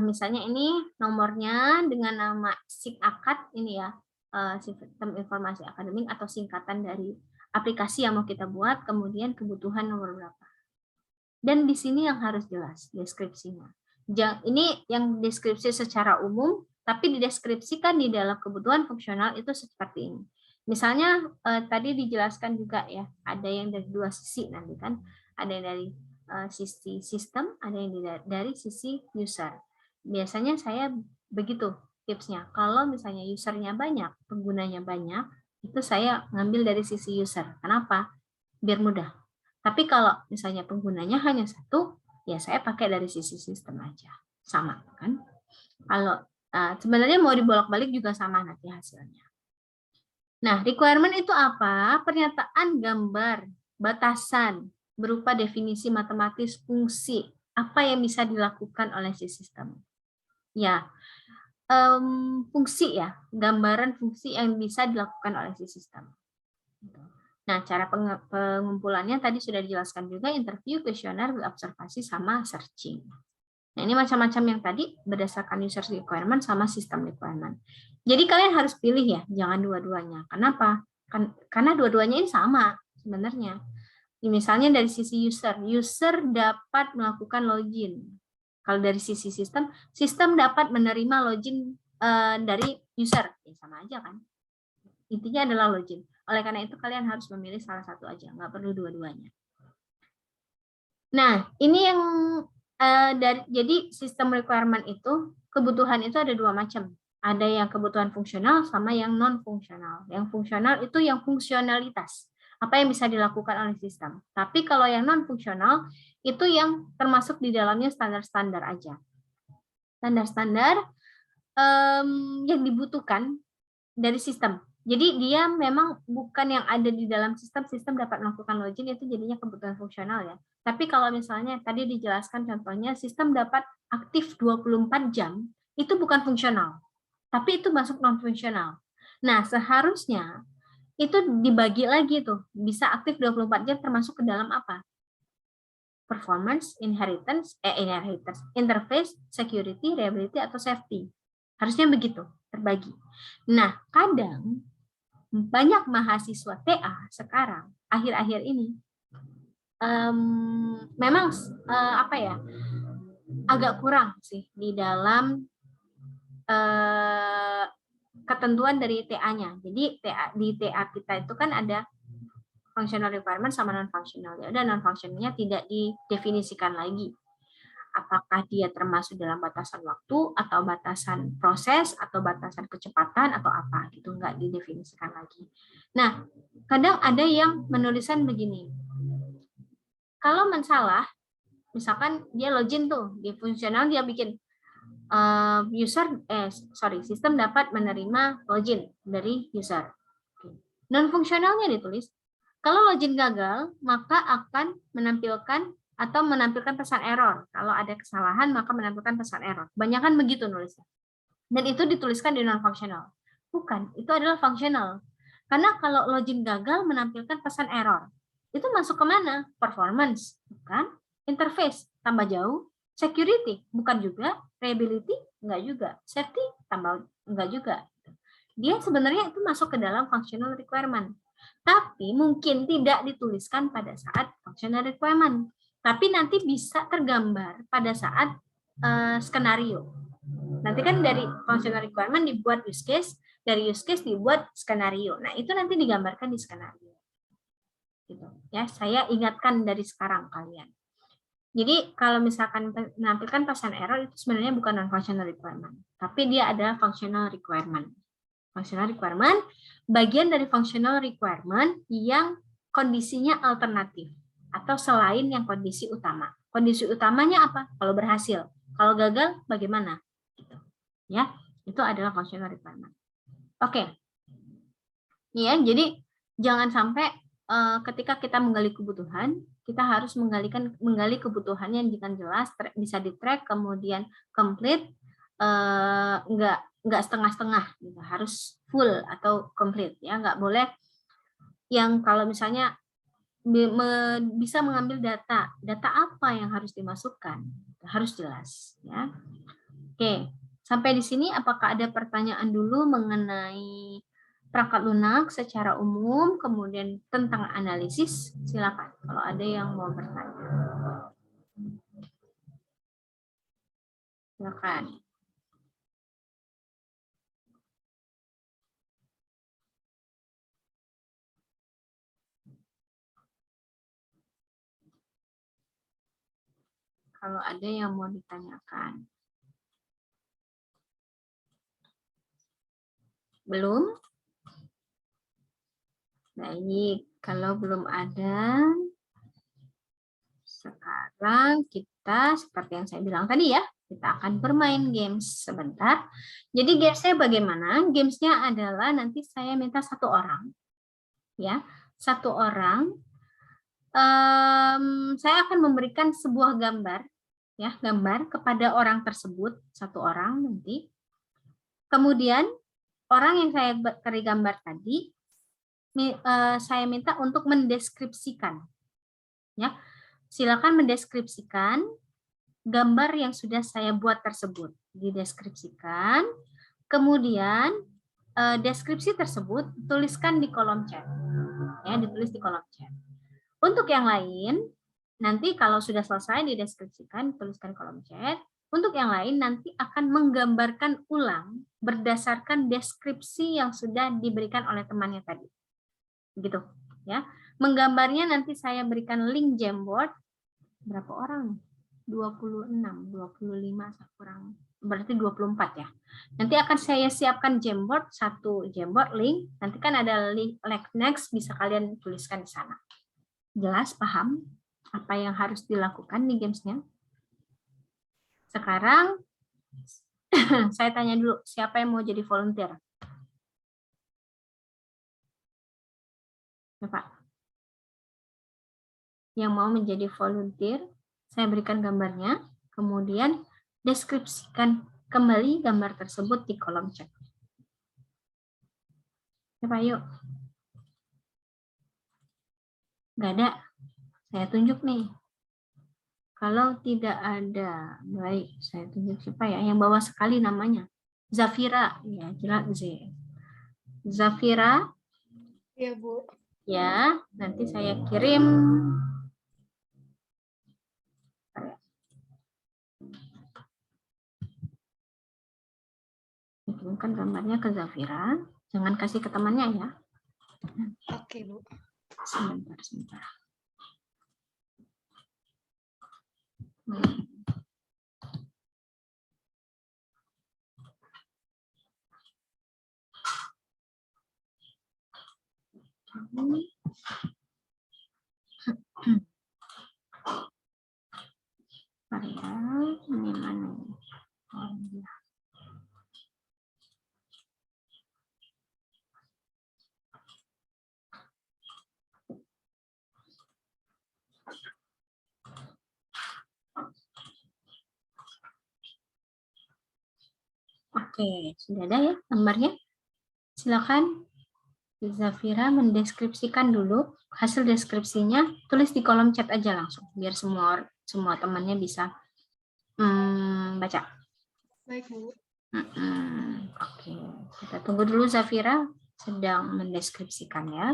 Misalnya ini nomornya dengan nama SIK akad ini ya, sistem informasi akademik atau singkatan dari aplikasi yang mau kita buat, kemudian kebutuhan nomor berapa. Dan di sini yang harus jelas deskripsinya. Ini yang deskripsi secara umum, tapi dideskripsikan di dalam kebutuhan fungsional itu seperti ini. Misalnya tadi dijelaskan juga ya, ada yang dari dua sisi nanti kan, ada yang dari sisi sistem, ada yang dari sisi user. Biasanya saya begitu tipsnya. Kalau misalnya usernya banyak, penggunanya banyak, itu saya ngambil dari sisi user. Kenapa? Biar mudah. Tapi kalau misalnya penggunanya hanya satu, ya saya pakai dari sisi sistem aja. Sama kan? Kalau sebenarnya mau dibolak-balik juga sama nanti hasilnya. Nah, requirement itu apa? Pernyataan gambar, batasan, berupa definisi matematis fungsi. Apa yang bisa dilakukan oleh si sistem? Ya, fungsi ya, gambaran fungsi yang bisa dilakukan oleh si sistem. Nah, cara pengumpulannya tadi sudah dijelaskan juga, interview, kuesioner, observasi, sama searching. Nah, ini macam-macam yang tadi berdasarkan user requirement sama system requirement. Jadi kalian harus pilih ya, jangan dua-duanya. Kenapa? Karena dua-duanya ini sama sebenarnya. Misalnya dari sisi user dapat melakukan login. Kalau dari sisi sistem dapat menerima login dari user. Ya, sama aja kan. Intinya adalah login. Oleh karena itu kalian harus memilih salah satu aja, nggak perlu dua-duanya. Nah, ini yang jadi sistem requirement itu, kebutuhan itu ada dua macam. Ada yang kebutuhan fungsional sama yang non-fungsional. Yang fungsional itu yang fungsionalitas. apa yang bisa dilakukan oleh sistem. Tapi kalau yang non-fungsional, itu yang termasuk di dalamnya standar-standar aja. Standar-standar yang dibutuhkan dari sistem. Jadi dia memang bukan yang ada di dalam sistem dapat melakukan login, itu jadinya kebutuhan fungsional ya. Tapi kalau misalnya tadi dijelaskan contohnya sistem dapat aktif 24 jam, itu bukan fungsional. Tapi itu masuk non-fungsional. Nah, seharusnya itu dibagi lagi tuh, bisa aktif 24 jam termasuk ke dalam apa? Performance, inheritance, interface, security, reliability, atau safety. Harusnya begitu, terbagi. Nah, kadang banyak mahasiswa TA sekarang akhir-akhir ini memang apa ya, agak kurang sih di dalam ketentuan dari TA-nya. Jadi di TA kita itu kan ada functional requirement sama non-functional. Ya udah, non-functionalnya tidak didefinisikan lagi. Apakah dia termasuk dalam batasan waktu atau batasan proses atau batasan kecepatan atau apa gitu, nggak didefinisikan lagi. Nah, kadang ada yang menuliskan begini, kalau mensalah, misalkan dia login tuh di fungsional, dia bikin sistem dapat menerima login dari user. Non fungsionalnya ditulis, kalau login gagal maka akan menampilkan pesan error. Kalau ada kesalahan, maka menampilkan pesan error. Banyakan begitu nulisnya. Dan itu dituliskan di non-functional. Bukan, itu adalah functional. Karena kalau login gagal menampilkan pesan error. Itu masuk ke mana? Performance, bukan? Interface, tambah jauh. Security, bukan juga. Reliability, enggak juga. Safety, tambah enggak juga. Dia sebenarnya itu masuk ke dalam functional requirement. Tapi mungkin tidak dituliskan pada saat functional requirement. Tapi nanti bisa tergambar pada saat skenario. Nanti kan dari functional requirement dibuat use case, dari use case dibuat skenario. Nah, itu nanti digambarkan di skenario. Gitu. Ya, saya ingatkan dari sekarang kalian. Jadi kalau misalkan menampilkan pesan error itu sebenarnya bukan non-functional requirement, tapi dia adalah functional requirement. Functional requirement bagian dari functional requirement yang kondisinya alternatif atau selain yang kondisi utama. Kondisi utamanya apa? Kalau berhasil. Kalau gagal bagaimana? Gitu. Ya, itu adalah functional requirement. Oke. Ya, jadi jangan sampai ketika kita menggali kebutuhan, kita harus menggali kebutuhan yang jelas, bisa di-track, kemudian complete, enggak setengah-setengah, gitu. Harus full atau complete, ya. Nggak boleh yang kalau misalnya bisa mengambil data apa yang harus dimasukkan, harus jelas, ya. Oke, sampai di sini apakah ada pertanyaan dulu mengenai perangkat lunak secara umum, kemudian tentang analisis? Silakan kalau ada yang mau bertanya. Silakan. Kalau ada yang mau ditanyakan. Belum? Baik, kalau belum ada, sekarang kita seperti yang saya bilang tadi ya, kita akan bermain games sebentar. Jadi gamesnya bagaimana? Gamesnya adalah nanti saya minta satu orang, ya, satu orang. Saya akan memberikan sebuah gambar, ya, gambar kepada orang tersebut, satu orang nanti. Kemudian orang yang saya beri gambar tadi, saya minta untuk mendeskripsikan, ya. Silakan mendeskripsikan gambar yang sudah saya buat tersebut, dideskripsikan. Kemudian deskripsi tersebut tuliskan di kolom chat, ya, ditulis di kolom chat. Untuk yang lain, nanti kalau sudah selesai dideskripsikan, tuliskan kolom chat. Untuk yang lain nanti akan menggambarkan ulang berdasarkan deskripsi yang sudah diberikan oleh temannya tadi. Gitu, ya. Menggambarnya nanti saya berikan link Jamboard. Berapa orang? 26, 25 kurang berarti 24 ya. Nanti akan saya siapkan Jamboard, satu Jamboard link. Nanti kan ada link like next, bisa kalian tuliskan di sana. Jelas, paham apa yang harus dilakukan di gamesnya? Sekarang saya tanya dulu, siapa yang mau jadi volunteer? Bapak. Yang mau menjadi volunteer, saya berikan gambarnya, kemudian deskripsikan kembali gambar tersebut di kolom chat. Coba yuk. Nggak ada. Saya tunjuk nih. Kalau tidak ada, baik, saya tunjuk siapa ya? Yang bawah sekali namanya. Zafira, ya, jelas Z. Zafira. Ya, Bu. Ya, nanti saya kirim. Kirimkan gambarnya ke Zafira. Jangan kasih ke temannya ya. Oke, Bu. Sebentar, sebentar. Ini mana? Oh, iya. Oke, sudah ada ya gambarnya. Silakan Zafira mendeskripsikan dulu hasil deskripsinya, tulis di kolom chat aja langsung biar semua temannya bisa baca. Baik, Bu. Oke, kita tunggu dulu Zafira sedang mendeskripsikan ya.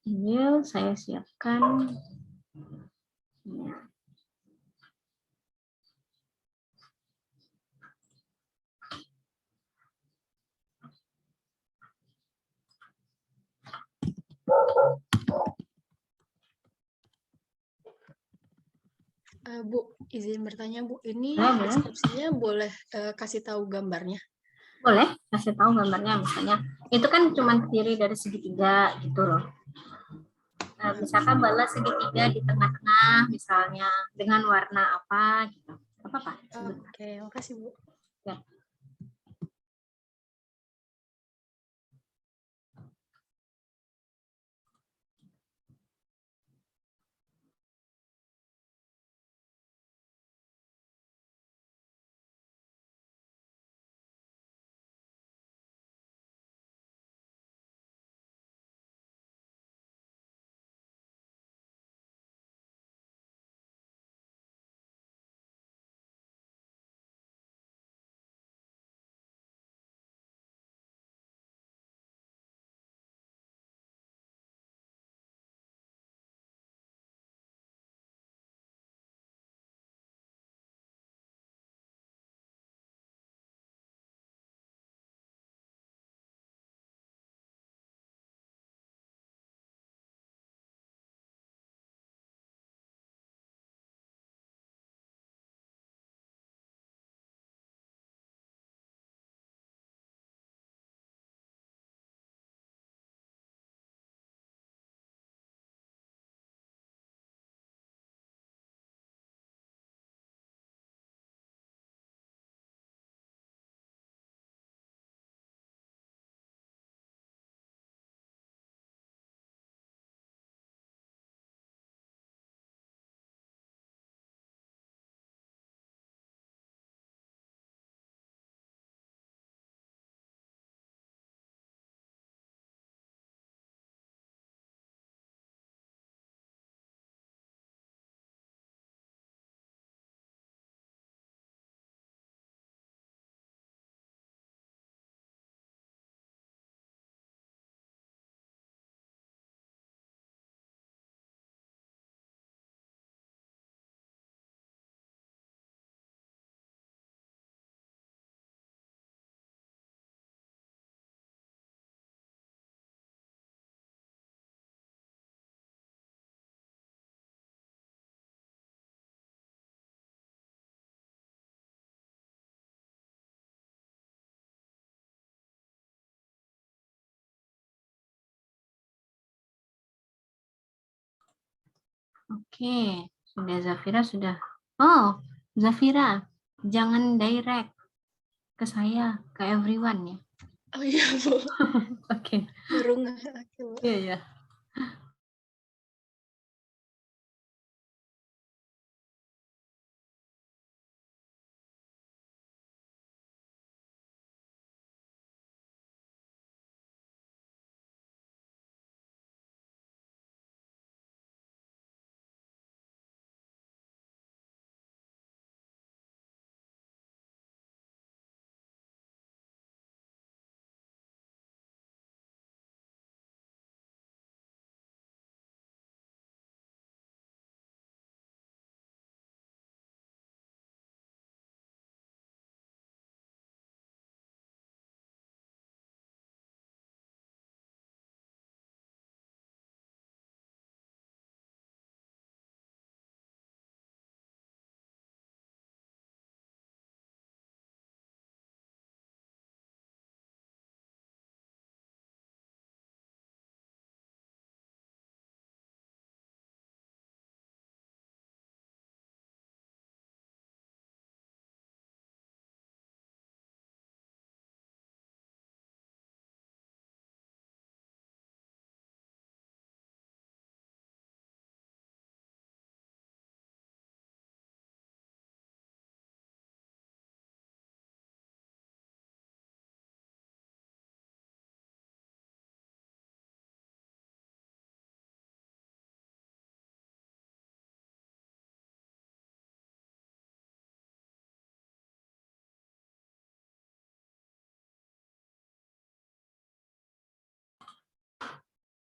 Email saya siapkan. Ya. Bu, izin bertanya, Bu. Ini Boleh. deskripsinya boleh kasih tahu gambarnya? Boleh, kasih tahu gambarnya misalnya. Itu kan cuma terdiri dari segitiga gitu loh. Nah, misalkan balas segitiga di tengah-tengah misalnya dengan warna apa gitu. Apa-apa. Oke, makasih, Bu. Ya. Oke, sudah Zafira sudah. Oh, Zafira, jangan direct ke saya, ke everyone ya. Oh iya Bu, Oke. baru nggak. Oke, Bu. Iya, ya.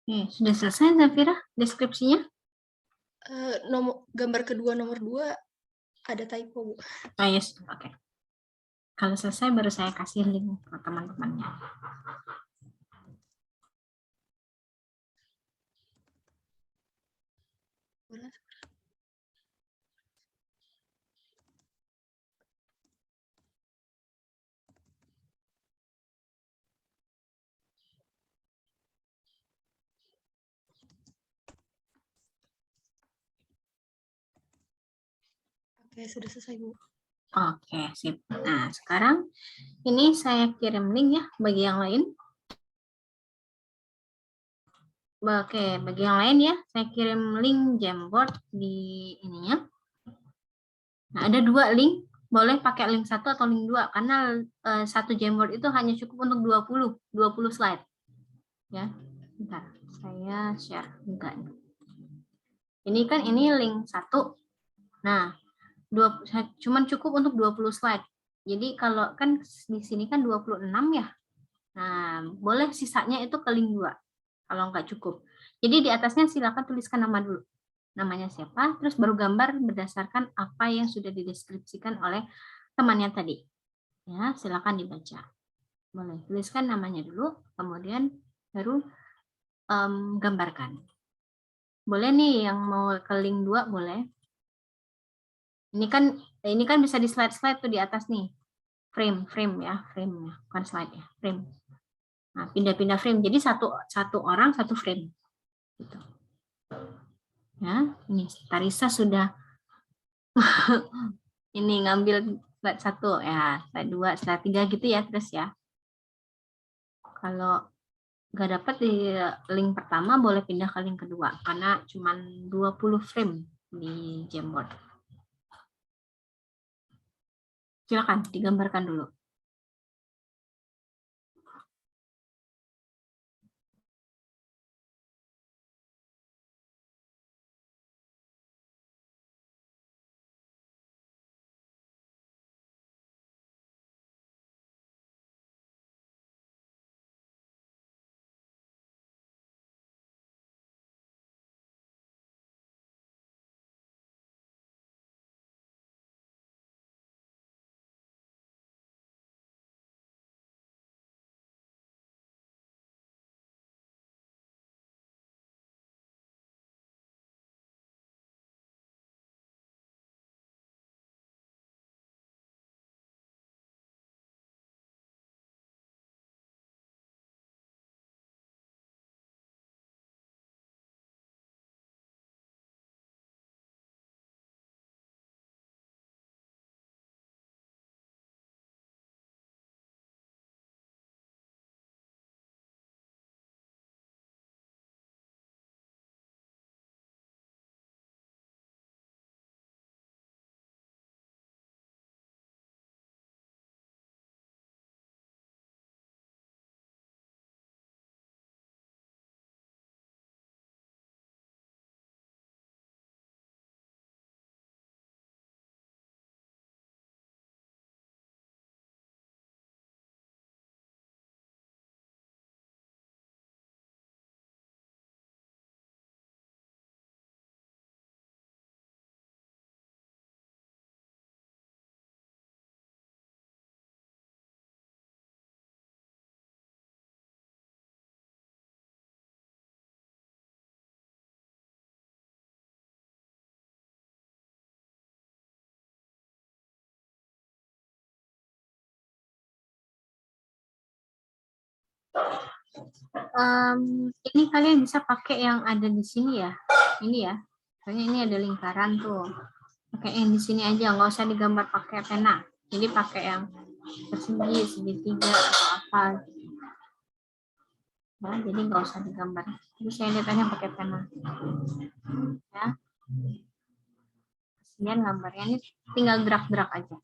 Oke, sudah selesai Zafira deskripsinya? Gambar kedua nomor 2 ada typo Bu. Ah, yes. Oke. Kalau selesai baru saya kasih link ke teman-temannya. Oke, sudah selesai Bu. Oke, sip. Nah, sekarang ini saya kirim link ya bagi yang lain. Oke, bagi yang lain ya, saya kirim link Jamboard di ininya. Nah, ada 2 link, boleh pakai link 1 atau link 2 karena satu Jamboard itu hanya cukup untuk 20 slide. Ya. Bentar, saya share juga. Ini kan ini link 1. Nah, cuman cukup untuk 20 slide. Jadi kalau kan di sini kan 26 ya. Nah, boleh sisanya itu ke link 2 kalau nggak cukup. Jadi di atasnya silakan tuliskan nama dulu. Namanya siapa, terus baru gambar berdasarkan apa yang sudah dideskripsikan oleh temannya tadi. Ya, silakan dibaca. Boleh tuliskan namanya dulu, kemudian baru gambarkan. Boleh nih yang mau ke link 2 boleh. Ini kan bisa di slide-slide tuh di atas nih. Frame ya, bukan slide ya, frame. Nah, pindah-pindah frame. Jadi satu orang satu frame. Gitu. Ya, ini Tarisa sudah ini ngambil slide 1 ya, slide 2, slide 3 gitu ya terus ya. Kalau nggak dapat di link pertama boleh pindah ke link kedua karena cuma 20 frame di Jamboard. Silakan digambarkan dulu. Ini kalian bisa pakai yang ada di sini ya. Ini ya. Soalnya ini ada lingkaran tuh. Pakai yang di sini aja, nggak usah digambar pakai pena. Jadi pakai yang persegi, segitiga atau apa. Nah, jadi nggak usah digambar. Jadi saya lihat aja pakai pena. Ya. Kemudian gambarnya ini tinggal drag-drag aja.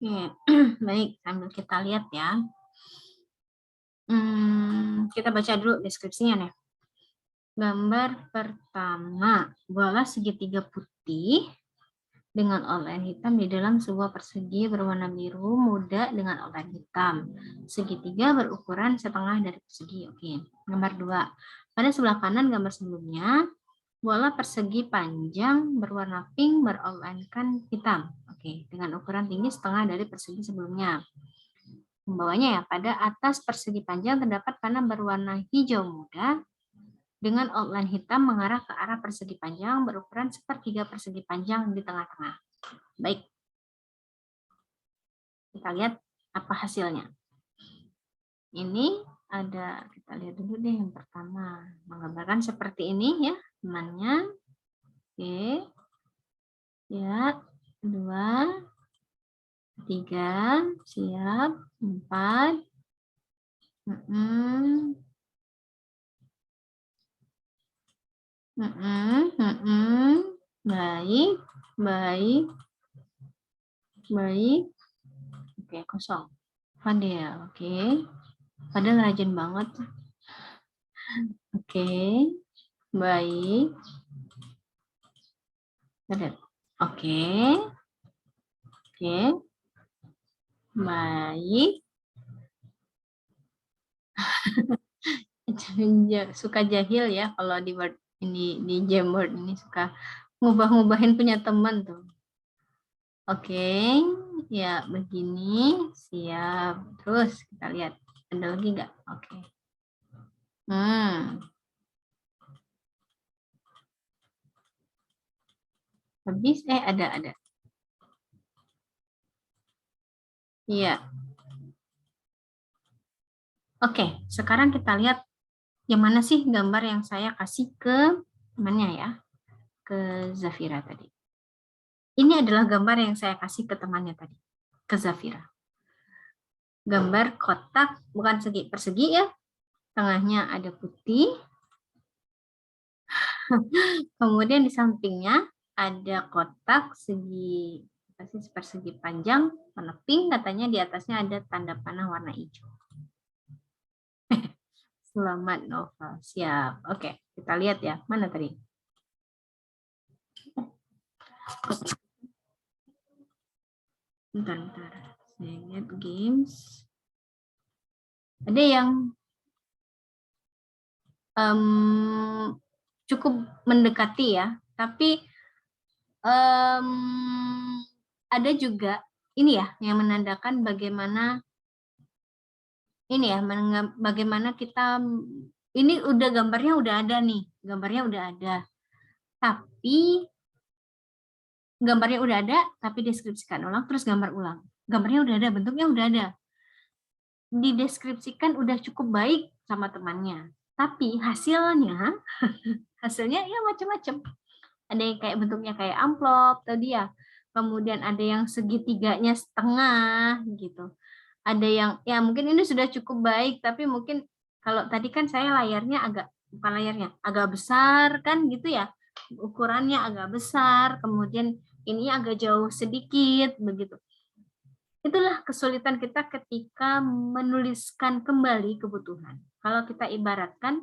Oke, baik, sambil kita lihat ya. Kita baca dulu deskripsinya nih. Gambar pertama, bola segitiga putih dengan outline hitam di dalam sebuah persegi berwarna biru muda dengan outline hitam. Segitiga berukuran setengah dari persegi. Oke. Gambar 2. Pada sebelah kanan gambar sebelumnya, bola persegi panjang berwarna pink beroutlinekan hitam. Oke, dengan ukuran tinggi setengah dari persegi sebelumnya. Pembawanya ya, pada atas persegi panjang terdapat panah berwarna hijau muda dengan outline hitam mengarah ke arah persegi panjang berukuran sepertiga persegi panjang di tengah-tengah. Baik, kita lihat apa hasilnya. Ini ada, kita lihat dulu deh yang pertama. Menggambarkan seperti ini ya, temannya. Oke, ya, 2, 3, siap, 4, baik, baik, baik. Oke, kosong. Fadil, oke. Fadil rajin banget. Oke, baik. Fadil, oke. Oke, baik. Suka jahil ya kalau di Word ini, di Jamboard ini suka ngubah-ngubahin punya teman tuh. Oke, ya begini, siap. Terus kita lihat, ada lagi nggak? Oke. Habis, ada. Iya. Oke, sekarang kita lihat yang mana sih gambar yang saya kasih ke temannya ya, ke Zafira tadi. Ini adalah gambar yang saya kasih ke temannya tadi, ke Zafira. Gambar kotak, bukan segi, persegi ya, tengahnya ada putih. Kemudian di sampingnya ada kotak segi, persegi panjang, warna pink, katanya di atasnya ada tanda panah warna hijau. Selamat Novel, siap. Oke, kita lihat ya, mana tadi? Bentar. Saya lihat games. Ada yang cukup mendekati ya, tapi ada juga ini ya yang menandakan bagaimana ini ya, bagaimana kita ini udah gambarnya udah ada nih, tapi gambarnya udah ada, tapi deskripsikan ulang, terus gambar ulang. Gambarnya udah ada, bentuknya udah ada. Dideskripsikan udah cukup baik sama temannya. Tapi hasilnya ya macam-macam. Ada yang kayak bentuknya kayak amplop tadi ya. Kemudian ada yang segitiganya setengah gitu. Ada yang ya mungkin ini sudah cukup baik, tapi mungkin kalau tadi kan saya layarnya agak besar kan gitu ya. Ukurannya agak besar, kemudian ini agak jauh sedikit begitu. Itulah kesulitan kita ketika menuliskan kembali kebutuhan. Kalau kita ibaratkan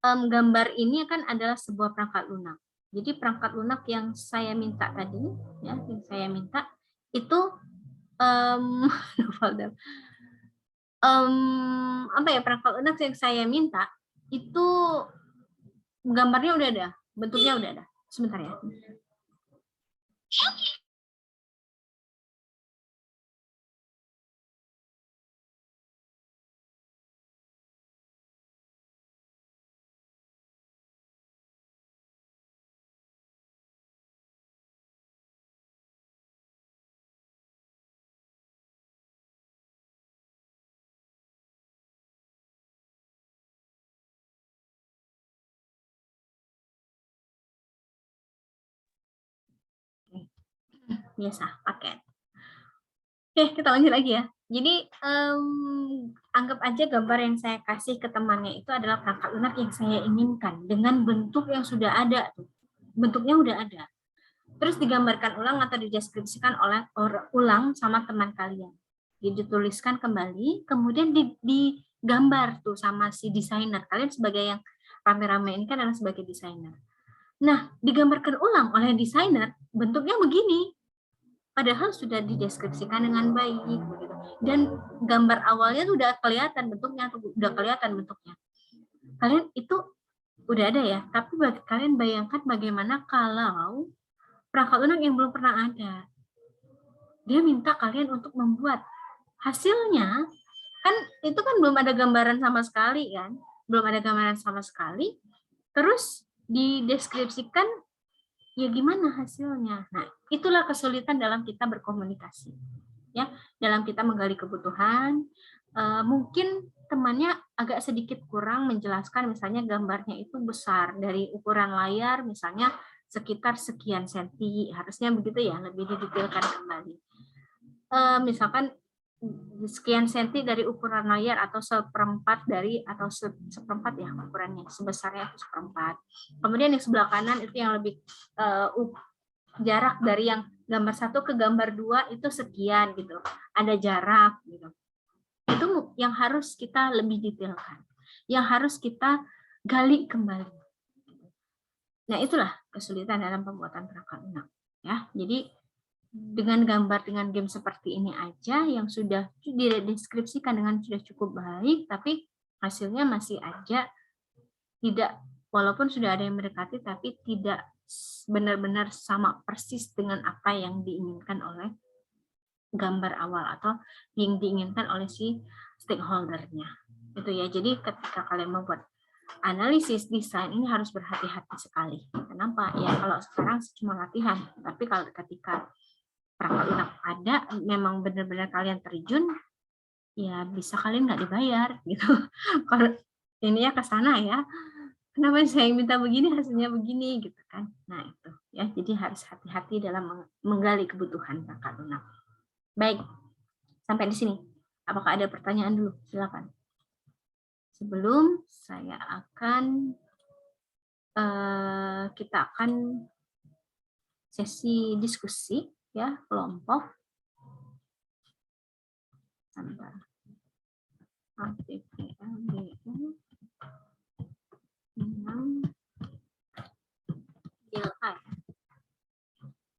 gambar ini kan adalah sebuah perangkat lunak. Jadi perangkat lunak yang saya minta tadi, ya, yang saya minta itu apa ya, perangkat lunak yang saya minta itu gambarnya udah ada, bentuknya udah ada. Sebentar ya. Biasa paket. Oke, kita lanjut lagi ya. Jadi anggap aja gambar yang saya kasih ke temannya itu adalah perangkat lunak yang saya inginkan dengan bentuk yang sudah ada. Bentuknya udah ada. Terus digambarkan ulang atau dideskripsikan ulang sama teman kalian. Dituliskan kembali, kemudian digambar tuh sama si desainer. Kalian sebagai yang rame-rame ini kan adalah sebagai desainer. Nah, digambarkan ulang oleh desainer, bentuknya begini. Padahal sudah dideskripsikan dengan baik begitu. Dan gambar awalnya sudah kelihatan bentuknya, Kalian itu udah ada ya, tapi kalian bayangkan bagaimana kalau perangkat lunak yang belum pernah ada. Dia minta kalian untuk membuat. Hasilnya kan itu kan belum ada gambaran sama sekali kan? Belum ada gambaran sama sekali. Terus dideskripsikan ya gimana hasilnya. Nah, itulah kesulitan dalam kita berkomunikasi. Ya, dalam kita menggali kebutuhan, mungkin temannya agak sedikit kurang menjelaskan, misalnya gambarnya itu besar dari ukuran layar misalnya sekitar sekian senti, harusnya begitu ya, lebih didetailkan kembali. Misalkan sekian senti dari ukuran layar atau seperempat dari atau seperempat ya ukurannya, sebesarnya itu seperempat. Kemudian yang sebelah kanan itu yang lebih jarak dari yang gambar 1 ke gambar 2 itu sekian gitu, ada jarak gitu. Itu yang harus kita lebih detailkan, yang harus kita gali kembali. Nah, itulah kesulitan dalam pembuatan perangkat lunak ya. Jadi dengan gambar, dengan game seperti ini aja yang sudah dideskripsikan dengan sudah cukup baik, tapi hasilnya masih aja tidak, walaupun sudah ada yang mendekati, tapi tidak benar-benar sama persis dengan apa yang diinginkan oleh gambar awal atau yang diinginkan oleh si stakeholder-nya. Itu ya. Jadi ketika kalian membuat analisis desain ini harus berhati-hati sekali. Kenapa? Ya kalau sekarang cuma latihan, tapi kalau ketika perangkat lunak ada, memang benar-benar kalian terjun, ya bisa kalian nggak dibayar gitu. Kalau ini ya ke sana ya, kenapa saya minta begini hasilnya begini gitu kan. Nah itu ya, jadi harus hati-hati dalam menggali kebutuhan perangkat lunak. Baik, sampai di sini. Apakah ada pertanyaan dulu? Silakan. Sebelum saya akan kita akan sesi diskusi ya, kelompok. Sebentar.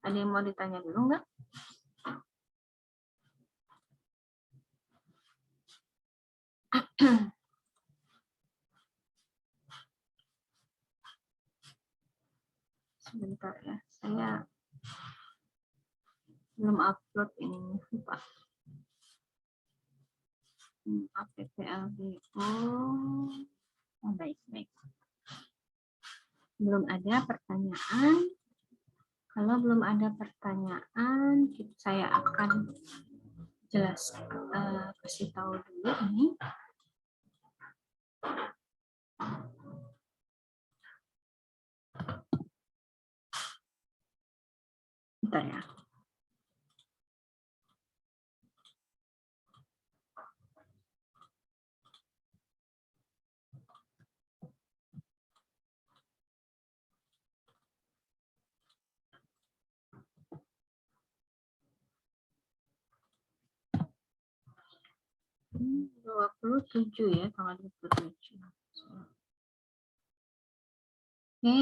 Ada yang mau ditanya dulu nggak? Sebentar ya, saya belum upload ini, lupa. APPLBO. Oh, baik. Belum ada pertanyaan. Kalau belum ada pertanyaan, saya akan kasih tahu dulu ini. Bentar ya. Ini 27 ya, tanggal 27. Oke,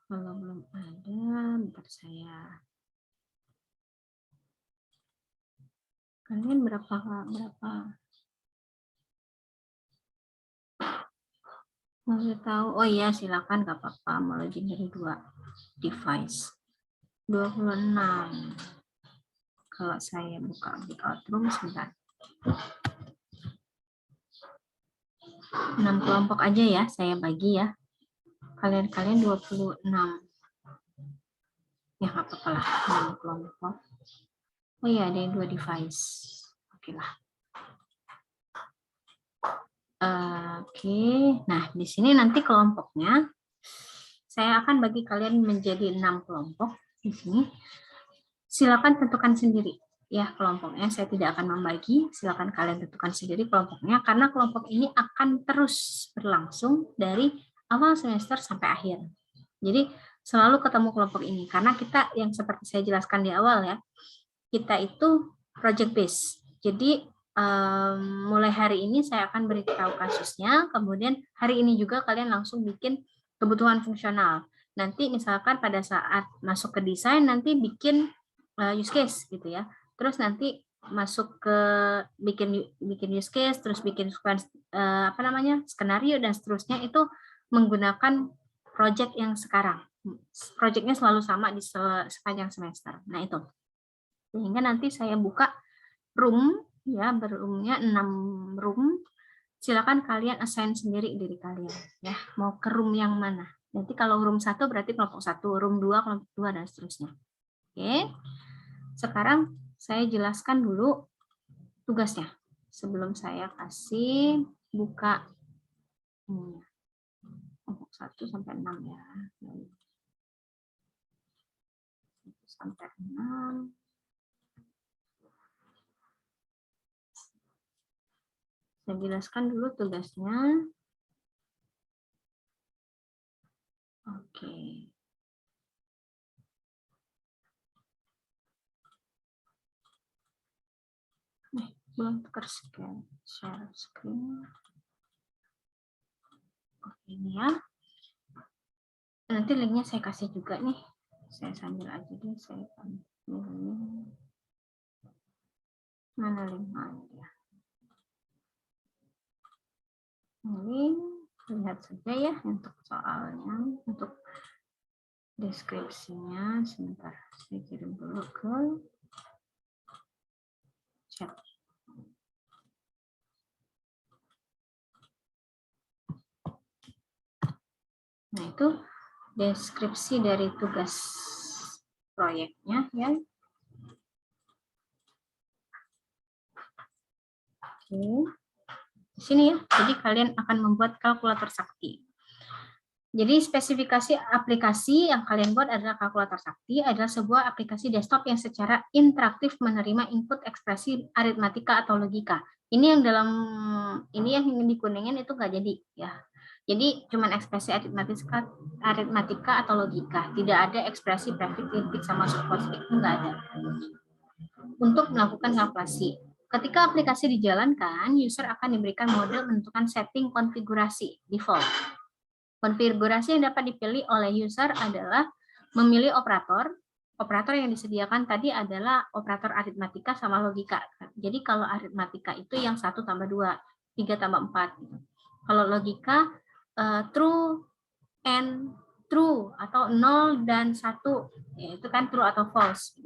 kalau belum ada, bentar saya. Kalian berapa? Mau tahu? Oh iya, silakan, nggak apa-apa. Mau login dari 2 device. 26. Kalau saya buka breakout room sebentar. 6 kelompok aja ya, saya bagi ya. Kalian 26. Ya nggak apa-apa lah, 6 kelompok. Oh iya, ada yang 2 device. Oke lah. Oke, nah di sini nanti kelompoknya saya akan bagi kalian menjadi 6 kelompok di sini. Silakan tentukan sendiri ya kelompoknya. Saya tidak akan membagi, silakan kalian tentukan sendiri kelompoknya karena kelompok ini akan terus berlangsung dari awal semester sampai akhir. Jadi selalu ketemu kelompok ini. Karena kita yang seperti saya jelaskan di awal ya, kita itu project base. Jadi mulai hari ini saya akan beritahu kasusnya, kemudian hari ini juga kalian langsung bikin kebutuhan fungsional. Nanti misalkan pada saat masuk ke desain, nanti bikin use case gitu ya. Terus nanti masuk ke bikin use case, terus bikin skenario dan seterusnya, itu menggunakan project yang sekarang. Projectnya selalu sama di sepanjang semester. Nah itu. Sehingga nanti saya buka room ya, berroomnya 6 room. Silakan kalian assign sendiri diri kalian ya, mau ke room yang mana. Nanti kalau room 1 berarti kelompok 1, room 2 kelompok 2 dan seterusnya. Oke. Sekarang saya jelaskan dulu tugasnya sebelum saya kasih buka kelompok 1 sampai 6 ya. 1 sampai 6. Saya jelaskan dulu tugasnya. Oke. Belum ter-scan, share screen. Oke, ini ya. Nanti linknya saya kasih juga nih. Saya sambil aja deh, saya ambil ini. Mana linknya ya? Ini lihat saja ya untuk soalnya, untuk deskripsinya. Sebentar, saya kirim dulu ke chat. Nah, itu deskripsi dari tugas proyeknya ya. Oke. Di sini ya. Jadi kalian akan membuat kalkulator sakti. Jadi spesifikasi aplikasi yang kalian buat adalah kalkulator sakti, adalah sebuah aplikasi desktop yang secara interaktif menerima input ekspresi aritmatika atau logika. Ini yang di kuningan itu nggak jadi ya. Jadi cuman ekspresi aritmatika atau logika, tidak ada ekspresi prefix, infix sama subposfix, nggak ada. Untuk melakukan kalkulasi. Ketika aplikasi dijalankan, user akan diberikan mode menentukan setting konfigurasi default. Konfigurasi yang dapat dipilih oleh user adalah memilih operator. Operator yang disediakan tadi adalah operator aritmatika sama logika. Jadi kalau aritmatika itu yang 1 tambah 2, 3 tambah 4. Kalau logika true and true atau 0 dan 1, itu kan true atau false.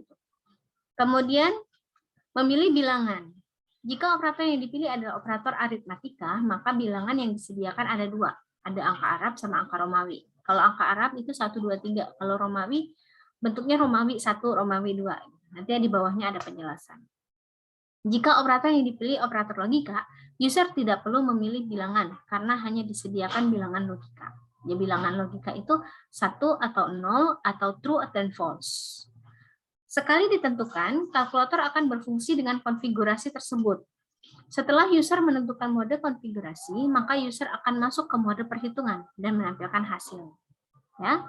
Kemudian memilih bilangan. Jika operator yang dipilih adalah operator aritmatika, maka bilangan yang disediakan ada 2. Ada angka Arab sama angka Romawi. Kalau angka Arab itu 1, 2, 3. Kalau Romawi, bentuknya Romawi 1, Romawi 2. Nanti di bawahnya ada penjelasan. Jika operator yang dipilih operator logika, user tidak perlu memilih bilangan, karena hanya disediakan bilangan logika. Ya, bilangan logika itu 1 atau 0, atau true dan false. Sekali ditentukan, kalkulator akan berfungsi dengan konfigurasi tersebut. Setelah user menentukan mode konfigurasi, maka user akan masuk ke mode perhitungan dan menampilkan hasil. Ya.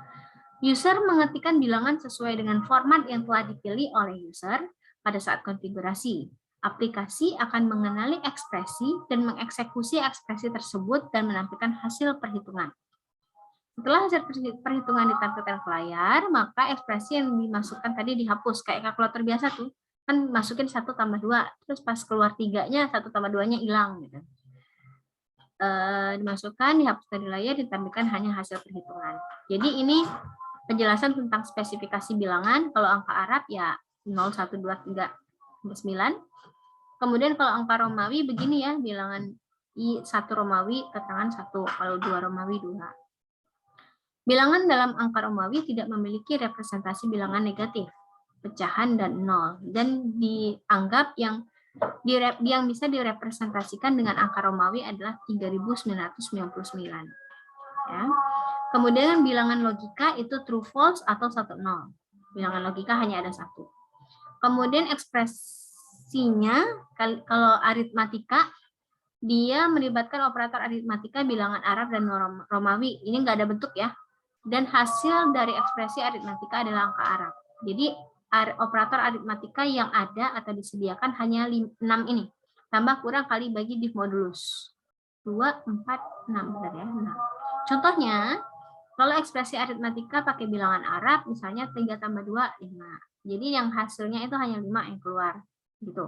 User mengetikkan bilangan sesuai dengan format yang telah dipilih oleh user pada saat konfigurasi. Aplikasi akan mengenali ekspresi dan mengeksekusi ekspresi tersebut dan menampilkan hasil perhitungan. Setelah hasil perhitungan ditampilkan ke layar, maka ekspresi yang dimasukkan tadi dihapus. Kayak kalkulator biasa tuh, kan masukin 1 tambah 2, terus pas keluar 3-nya, 1 tambah 2-nya hilang. Gitu. Dimasukkan, dihapus dari layar, ditampilkan hanya hasil perhitungan. Jadi ini penjelasan tentang spesifikasi bilangan. Kalau angka Arab ya 0, 1, 2, 3, 9. Kemudian kalau angka Romawi begini ya, bilangan I1 Romawi, keterangan 1, kalau 2 Romawi 2. Bilangan dalam angka Romawi tidak memiliki representasi bilangan negatif, pecahan dan 0, dan dianggap yang bisa direpresentasikan dengan angka Romawi adalah 3999. Ya. Kemudian bilangan logika itu true false atau 1 0. Bilangan logika hanya ada 1. Kemudian ekspresinya kalau aritmatika dia melibatkan operator aritmatika bilangan Arab dan Romawi. Ini nggak ada bentuk ya. dan hasil dari ekspresi aritmatika adalah angka Arab. Jadi operator aritmatika yang ada atau disediakan hanya 6 ini. Tambah kurang kali bagi div modulus. 2, 4, 6. Benar ya? 6. Contohnya, kalau ekspresi aritmatika pakai bilangan Arab, misalnya 3 tambah 2, 5. Jadi yang hasilnya itu hanya 5 yang keluar. Gitu.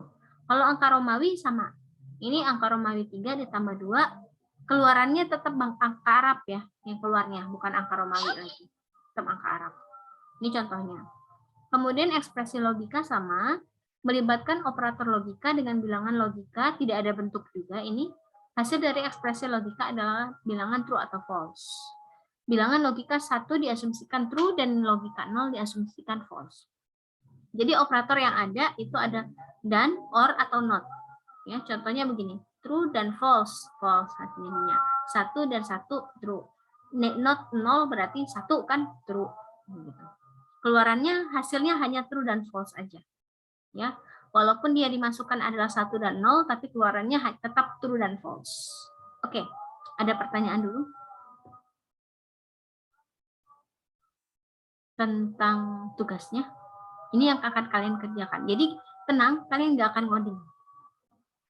Kalau angka Romawi sama. Ini angka Romawi 3 ditambah 2, keluarannya tetap angka Arab ya, yang keluarnya, bukan angka Romawi lagi. Tetap angka Arab. Ini contohnya. Kemudian ekspresi logika sama, melibatkan operator logika dengan bilangan logika, tidak ada bentuk juga ini. Hasil dari ekspresi logika adalah bilangan true atau false. Bilangan logika 1 diasumsikan true dan logika 0 diasumsikan false. Jadi operator yang ada itu ada dan, or, atau not. Ya, contohnya begini, true dan false, false hasilnya. 1 dan 1 true. Not 0 berarti 1 kan true. Gitu. Keluarannya hasilnya hanya true dan false aja. Ya, walaupun dia dimasukkan adalah 1 dan 0, tapi keluarannya tetap true dan false. Oke, ada pertanyaan dulu tentang tugasnya. Ini yang akan kalian kerjakan. Jadi tenang, kalian nggak akan ngoding.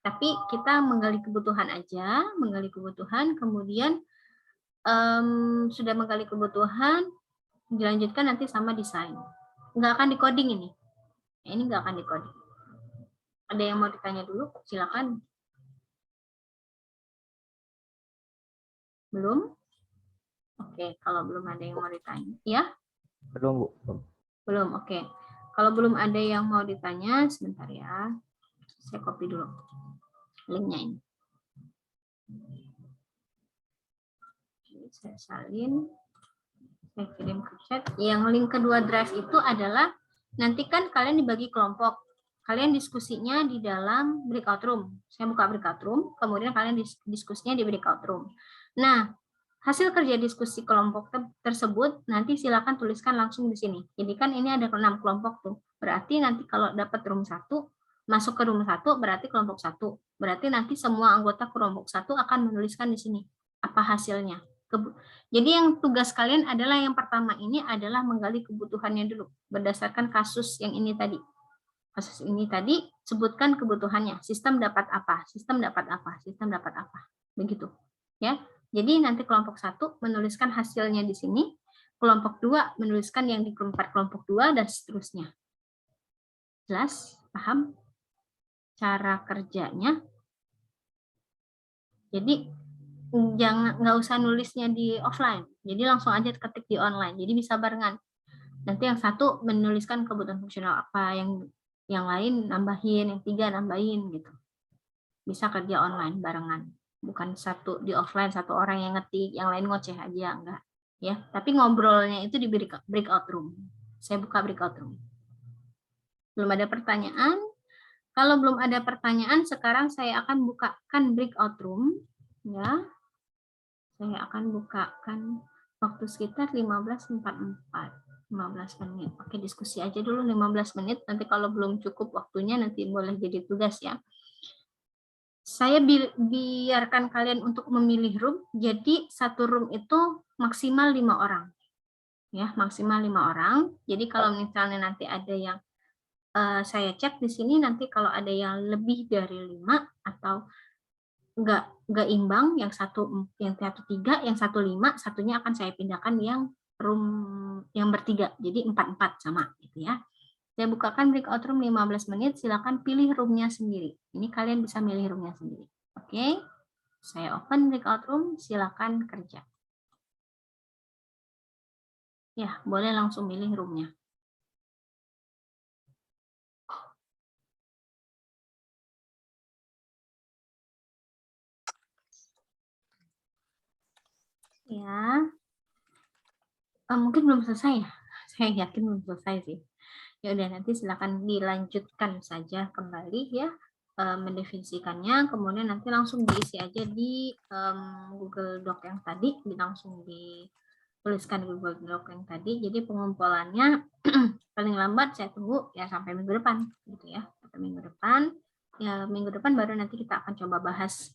Tapi kita menggali kebutuhan aja, menggali kebutuhan, kemudian sudah menggali kebutuhan, dilanjutkan nanti sama desain. Nggak akan di-coding ini. Ini nggak akan di-coding. Ada yang mau ditanya dulu? Silakan. Belum? Oke, kalau belum ada yang mau ditanya. Ya? Belum, Bu. Belum, oke. Kalau belum ada yang mau ditanya, sebentar ya. Saya copy dulu linknya ini. Saya salin. Saya kirim ke chat. Yang link kedua drive itu adalah nanti kan kalian dibagi kelompok. Kalian diskusinya di dalam breakout room. Saya buka breakout room, kemudian kalian diskusinya di breakout room. Nah, hasil kerja diskusi kelompok tersebut nanti silakan tuliskan langsung di sini. Jadi kan ini ada 6 kelompok tuh. Berarti nanti kalau dapat room 1, masuk ke room 1 berarti kelompok 1. Berarti nanti semua anggota kelompok 1 akan menuliskan di sini apa hasilnya. Jadi yang tugas kalian adalah yang pertama ini adalah menggali kebutuhannya dulu berdasarkan kasus yang ini tadi. Kasus ini tadi sebutkan kebutuhannya. Sistem dapat apa? Sistem dapat apa? Sistem dapat apa? Begitu. Ya. Jadi nanti kelompok 1 menuliskan hasilnya di sini, kelompok 2 menuliskan yang di kelompok 2 dan seterusnya. Jelas? Paham cara kerjanya? Jadi nggak usah nulisnya di offline, jadi langsung aja ketik di online, jadi bisa barengan. Nanti yang satu menuliskan kebutuhan fungsional apa, yang lain nambahin, yang 3 nambahin gitu. Bisa kerja online barengan, bukan satu di offline satu orang yang ngetik, yang lain ngoceh aja, enggak ya. Tapi ngobrolnya itu di breakout room. Saya buka breakout room. Belum ada pertanyaan? Kalau belum ada pertanyaan, sekarang saya akan bukakan breakout room ya. Saya akan bukakan waktu sekitar 15.44, 15 menit. Oke, diskusi aja dulu 15 menit. Nanti kalau belum cukup waktunya nanti boleh jadi tugas ya. Saya biarkan kalian untuk memilih room. Jadi satu room itu maksimal 5 orang. Ya, maksimal 5 orang. Jadi kalau misalnya nanti ada yang saya cek di sini, nanti kalau ada yang lebih dari 5 atau nggak imbang, yang satu 3, yang 1 5, satunya akan saya pindahkan yang room yang bertiga, jadi 4-4 sama gitu ya. Saya bukakan breakout room 15 menit, silakan pilih roomnya sendiri. Ini kalian bisa milih roomnya sendiri. Oke, saya open breakout room, silakan kerja. Ya, boleh langsung milih roomnya. Ya, mungkin belum selesai ya. Saya yakin belum selesai sih. Ya udah, nanti silakan dilanjutkan saja kembali ya, mendefinisikannya, kemudian nanti langsung diisi aja di Google Doc yang tadi, langsung dituliskan di Google Doc yang tadi. Jadi pengumpulannya paling lambat saya tunggu ya sampai minggu depan gitu ya. Sampai minggu depan ya, minggu depan baru nanti kita akan coba bahas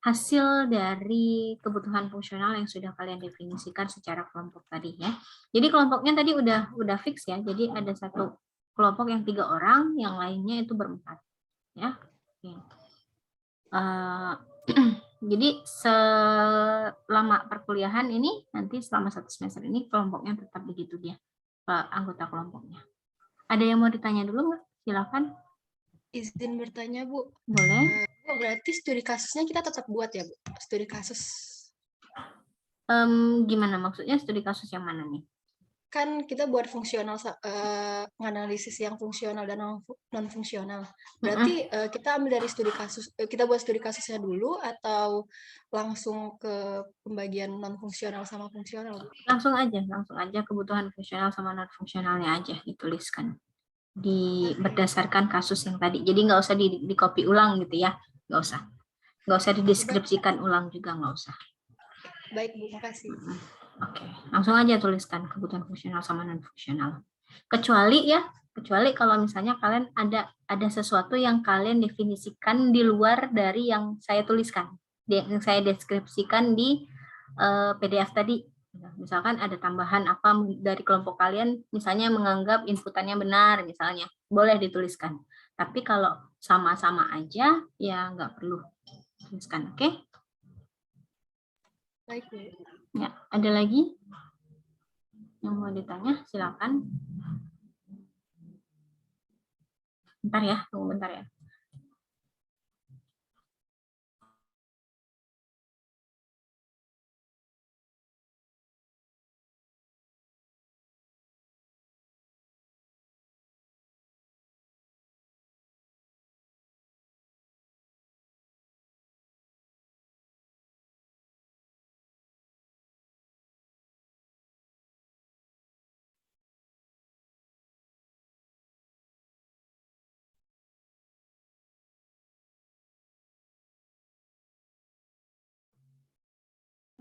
hasil dari kebutuhan fungsional yang sudah kalian definisikan secara kelompok tadi ya. Jadi kelompoknya tadi udah fix ya. Jadi ada satu kelompok yang 3 orang, yang lainnya itu berempat ya. Oke. Jadi selama perkuliahan ini, nanti selama 1 semester ini kelompoknya tetap begitu dia, anggota kelompoknya. Ada yang mau ditanya dulu nggak? Silakan. Izin bertanya, Bu. Boleh. Bu, berarti studi kasusnya kita tetap buat ya, Bu? Studi kasus. Gimana maksudnya studi kasus yang mana nih? Kan kita buat fungsional, menganalisis yang fungsional dan non-fungsional. Berarti kita ambil dari studi kasus, kita buat studi kasusnya dulu atau langsung ke pembagian non-fungsional sama fungsional? Langsung aja kebutuhan fungsional sama non-fungsionalnya aja dituliskan. Berdasarkan kasus yang tadi. Jadi nggak usah di copy ulang gitu ya. Nggak usah dideskripsikan ulang juga, nggak usah. Baik, Bu, makasih. Oke, langsung aja tuliskan kebutuhan fungsional sama non-fungsional. Kecuali kalau misalnya kalian ada sesuatu yang kalian definisikan di luar dari yang saya tuliskan, yang saya deskripsikan di PDF tadi. Misalkan ada tambahan apa dari kelompok kalian, misalnya menganggap inputannya benar, misalnya, boleh dituliskan. Tapi kalau sama-sama aja, ya nggak perlu tuliskan, oke? Baik, Bu. Ya, ada lagi yang mau ditanya? Silakan. Bentar ya, tunggu bentar ya.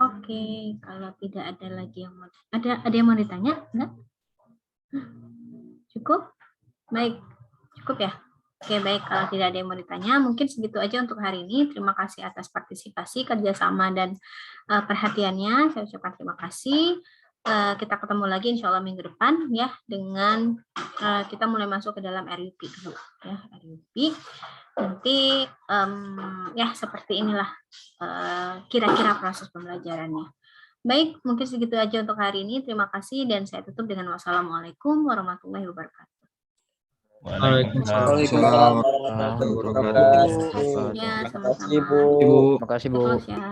Oke, kalau tidak ada lagi yang mau ada yang mau ditanya? Enggak? Cukup? Baik, cukup ya? Oke, baik. Kalau tidak ada yang mau ditanya, mungkin segitu aja untuk hari ini. Terima kasih atas partisipasi, kerjasama, dan perhatiannya. Saya ucapkan terima kasih. Kita ketemu lagi insya Allah minggu depan ya, dengan kita mulai masuk ke dalam RUP dulu ya, RUP. Nanti ya seperti inilah kira-kira proses pembelajarannya. Baik, mungkin segitu aja untuk hari ini. Terima kasih dan saya tutup dengan wassalamualaikum warahmatullahi wabarakatuh. Waalaikumsalam warahmatullahi wabarakatuh. Ya, sama-sama. Terima kasih, Bu. Terus ya.